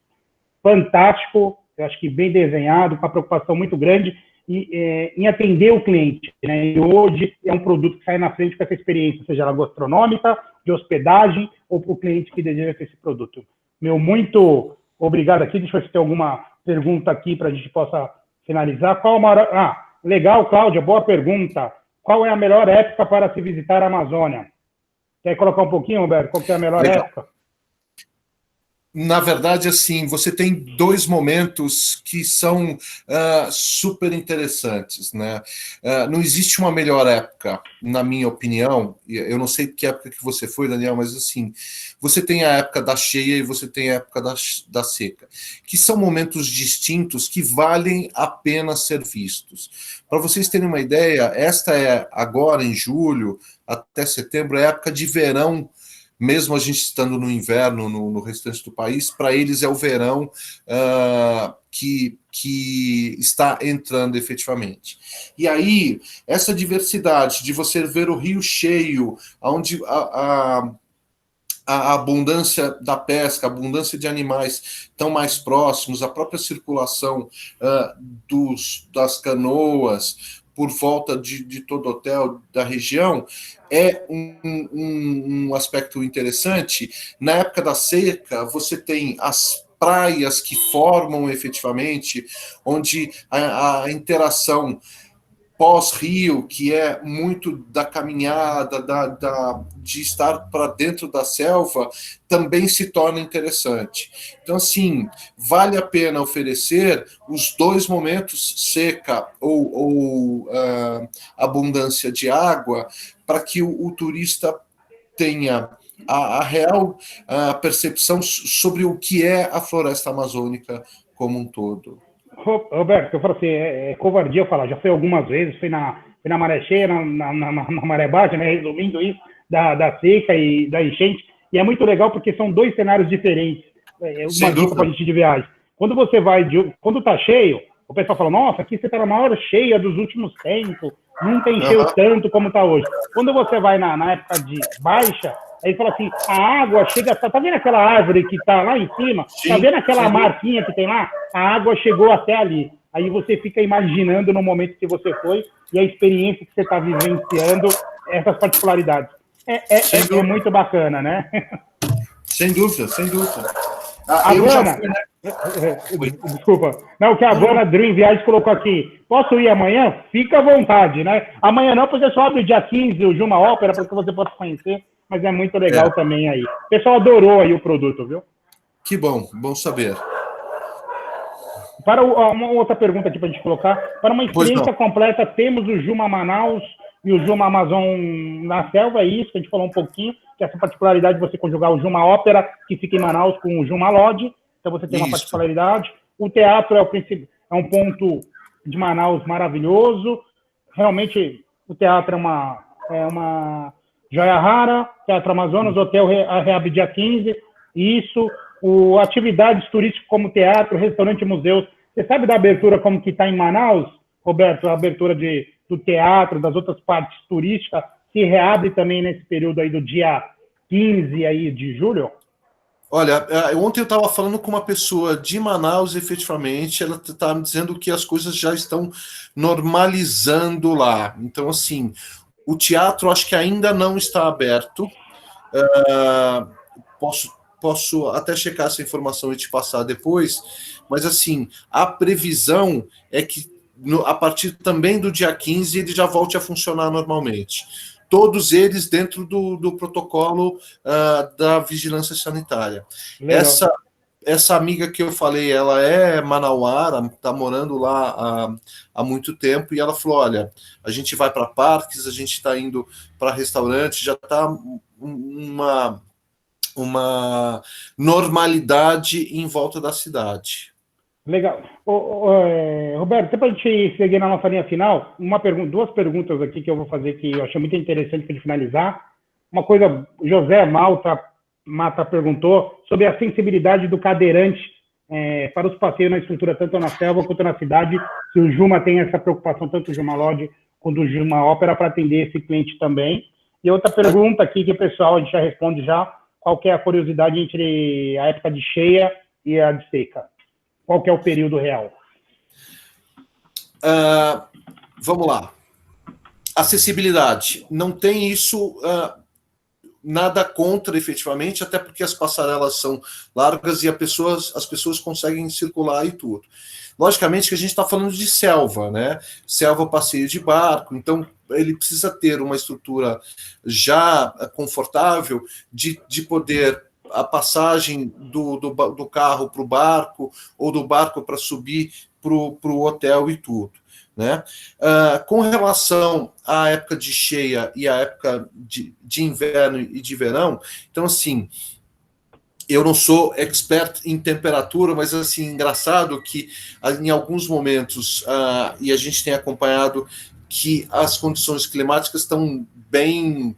fantástico, eu acho que bem desenhado, com uma preocupação muito grande em atender o cliente, né? E hoje é um produto que sai na frente com essa experiência, seja ela gastronômica, de hospedagem, ou para o cliente que deseja ter esse produto. Meu muito obrigado aqui. Deixa eu ver se tem alguma pergunta aqui para a gente possa finalizar. Qual a maior... legal, Cláudia, boa pergunta. Qual é a melhor época para se visitar a Amazônia? Quer colocar um pouquinho, Roberto? Qual que é a melhor época? Na verdade, assim, você tem dois momentos que são super interessantes, né? Não existe uma melhor época, na minha opinião. Eu não sei que época que você foi, Daniel, mas assim, você tem a época da cheia e você tem a época da seca, que são momentos distintos que valem a pena ser vistos. Para vocês terem uma ideia, esta é agora em julho até setembro, é época de verão. Mesmo a gente estando no inverno no restante do país, para eles é o verão que está entrando efetivamente. E aí, essa diversidade de você ver o rio cheio, onde a abundância da pesca, a abundância de animais estão mais próximos, a própria circulação das canoas por volta de todo o hotel da região, é um aspecto interessante. Na época da seca, você tem as praias que formam efetivamente, onde a interação pós-rio, que é muito da caminhada, de estar para dentro da selva, também se torna interessante. Então, assim, vale a pena oferecer os dois momentos, seca ou abundância de água, para que o turista tenha a real percepção sobre o que é a floresta amazônica como um todo. Roberto, eu falo assim, é covardia eu falar, já fui algumas vezes, fui na maré cheia, na maré baixa, né, resumindo isso, da seca e da enchente, e é muito legal porque são dois cenários diferentes, uma dica para a gente de viagem. Quando você vai, quando tá cheio, o pessoal fala, nossa, aqui você tá na maior cheia dos últimos tempos, nunca encheu tanto como tá hoje. Quando você vai na época de baixa, aí fala assim, a água chega, tá vendo aquela árvore que tá lá em cima? Sim, tá vendo aquela marquinha que tem lá? A água chegou até ali. Aí você fica imaginando no momento que você foi e a experiência que você está vivenciando, essas particularidades. É muito bacana, né? Sem dúvida, sem dúvida. Eu já fui, né? Desculpa. Não, o que a Vana Dream Viagens colocou aqui. Posso ir amanhã? Fica à vontade, né? Amanhã não, porque só abre dia 15 o Juma Ópera, para que você possa conhecer. Mas é muito legal também aí. O pessoal adorou aí o produto, viu? Que bom, bom saber. Para uma outra pergunta aqui para a gente colocar. Para uma experiência completa, temos o Juma Manaus e o Juma Amazon na selva, é isso que a gente falou um pouquinho, que é essa particularidade de você conjugar o Juma Ópera, que fica em Manaus, com o Juma Lodge. Então você tem uma particularidade. O teatro é um ponto de Manaus maravilhoso. Realmente, o teatro é uma joia rara. Teatro Amazonas, Hotel Rehab dia 15. Isso, atividades turísticas como teatro, restaurante, museus. Você sabe da abertura como que está em Manaus, Roberto? A abertura do teatro, das outras partes turísticas, se reabre também nesse período aí do dia 15 aí de julho? Olha, ontem eu estava falando com uma pessoa de Manaus, efetivamente, ela estava me dizendo que as coisas já estão normalizando lá. Então, assim, o teatro acho que ainda não está aberto. Posso até checar essa informação e te passar depois, mas, assim, a previsão é que a partir também do dia 15 ele já volte a funcionar normalmente. Todos eles dentro do protocolo da vigilância sanitária. Essa amiga que eu falei, ela é manauara, está morando lá há muito tempo, e ela falou, olha, a gente vai para parques, a gente está indo para restaurantes, já está uma normalidade em volta da cidade. Legal. Roberto, até para a gente seguir na nossa linha final, duas perguntas aqui que eu vou fazer que eu achei muito interessante para finalizar. Uma coisa, José Mata perguntou sobre a sensibilidade do cadeirante para os passeios na estrutura, tanto na selva quanto na cidade, se o Juma tem essa preocupação, tanto o Juma Lodge quanto o Juma Ópera, para atender esse cliente também. E outra pergunta aqui que o pessoal, a gente já responde já, qual que é a curiosidade entre a época de cheia e a de seca? Qual que é o período real? Vamos lá. Acessibilidade. Não tem isso... nada contra, efetivamente, até porque as passarelas são largas e as pessoas conseguem circular e tudo. Logicamente que a gente está falando de selva, né? Selva, passeio de barco, então ele precisa ter uma estrutura já confortável de poder a passagem do carro para o barco ou do barco para subir para o hotel e tudo. Né? Com relação à época de cheia e à época de inverno e de verão, então assim, eu não sou expert em temperatura, mas assim, engraçado que em alguns momentos, e a gente tem acompanhado que as condições climáticas estão bem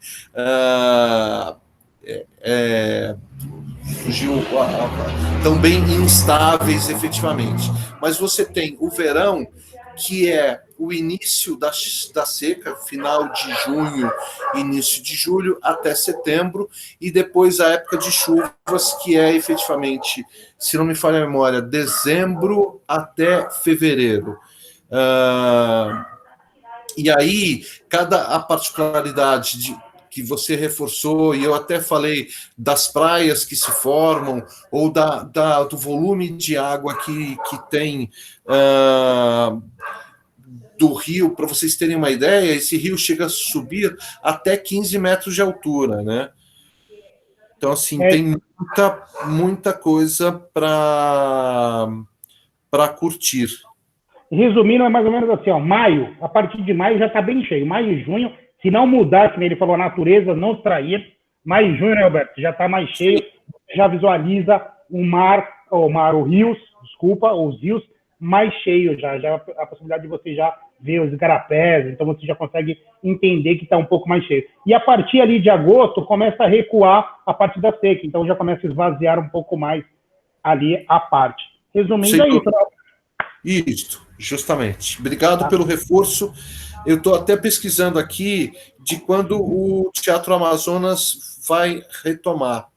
estão bem instáveis efetivamente, mas você tem o verão, que é o início da seca, final de junho, início de julho, até setembro, e depois a época de chuvas, que é efetivamente, se não me falha a memória, dezembro até fevereiro. E aí, a particularidade que você reforçou, e eu até falei das praias que se formam, ou do volume de água que tem do rio, para vocês terem uma ideia, esse rio chega a subir até 15 metros de altura, né? Então, assim, tem muita coisa para curtir. Resumindo, é mais ou menos assim, ó, maio, a partir de maio já está bem cheio. Maio e junho, se não mudar, como ele falou, a natureza não extrair, maio e junho, né, Roberto, já está mais cheio, já visualiza os rios mais cheios já a possibilidade de você já ver os igarapés, então você já consegue entender que está um pouco mais cheio. E a partir ali de agosto, começa a recuar a parte da seca, então já começa a esvaziar um pouco mais ali a parte. Resumindo, é isso. Isso, justamente. Obrigado pelo reforço. Eu estou até pesquisando aqui de quando o Teatro Amazonas vai retomar.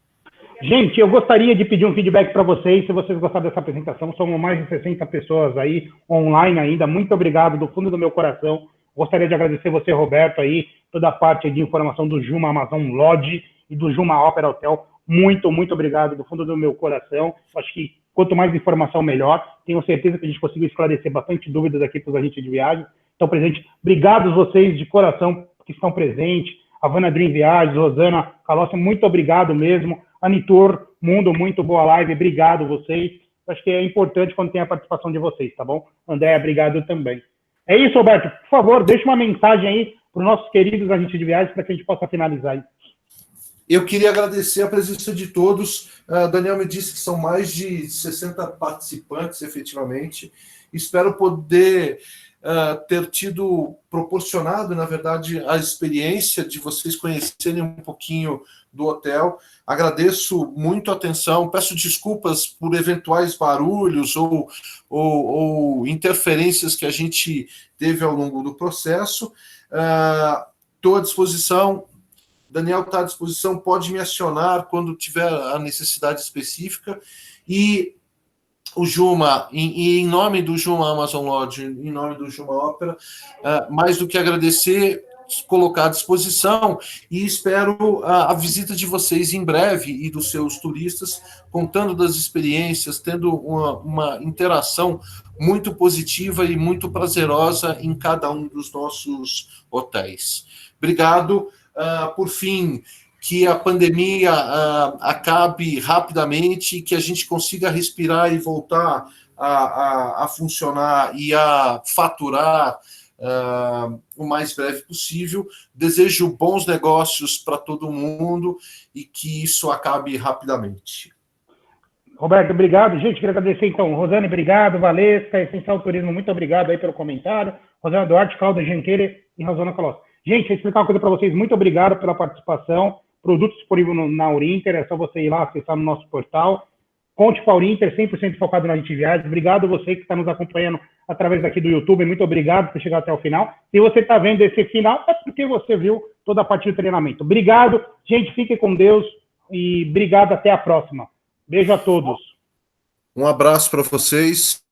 Gente, eu gostaria de pedir um feedback para vocês, se vocês gostaram dessa apresentação. Somos mais de 60 pessoas aí, online ainda. Muito obrigado do fundo do meu coração. Gostaria de agradecer você, Roberto, aí, toda a parte de informação do Juma Amazon Lodge e do Juma Ópera Hotel. Muito obrigado do fundo do meu coração. Acho que quanto mais informação, melhor. Tenho certeza que a gente conseguiu esclarecer bastante dúvidas aqui para os agentes de viagem. Então, presente, obrigado vocês de coração que estão presentes. Havana Dream Viagens, Rosana, Calossi, muito obrigado mesmo. Anitor, Mundo, muito boa live, obrigado vocês. Acho que é importante quando tem a participação de vocês, tá bom? André, obrigado também. É isso, Roberto. Por favor, deixa uma mensagem aí para os nossos queridos agentes de viagens para que a gente possa finalizar aí. Eu queria agradecer a presença de todos. Daniel me disse que são mais de 60 participantes, efetivamente. Espero poder ter proporcionado, na verdade, a experiência de vocês conhecerem um pouquinho do hotel. Agradeço muito a atenção, peço desculpas por eventuais barulhos ou interferências que a gente teve ao longo do processo. Estou à disposição, Daniel está à disposição, pode me acionar quando tiver a necessidade específica. E o Juma, em nome do Juma Amazon Lodge, em nome do Juma Ópera, mais do que agradecer, colocar à disposição, e espero a visita de vocês em breve e dos seus turistas, contando das experiências, tendo uma interação muito positiva e muito prazerosa em cada um dos nossos hotéis. Obrigado. Por fim, que a pandemia acabe rapidamente, que a gente consiga respirar e voltar a funcionar e a faturar o mais breve possível. Desejo bons negócios para todo mundo e que isso acabe rapidamente. Roberto, obrigado. Gente, queria agradecer, então. Rosane, obrigado. Valesca, Essencial Turismo, muito obrigado aí pelo comentário. Rosana Duarte, Cláudia Genqueira e Rosana Colossi. Gente, vou explicar uma coisa para vocês. Muito obrigado pela participação. Produto disponível na Urinter, é só você ir lá acessar no nosso portal. Conte com a Urinter, 100% focado na gente viagem. Obrigado você que está nos acompanhando através aqui do YouTube. Muito obrigado por chegar até o final. Se você está vendo esse final, é porque você viu toda a parte do treinamento. Obrigado. Gente, fiquem com Deus e obrigado. Até a próxima. Beijo a todos. Um abraço para vocês.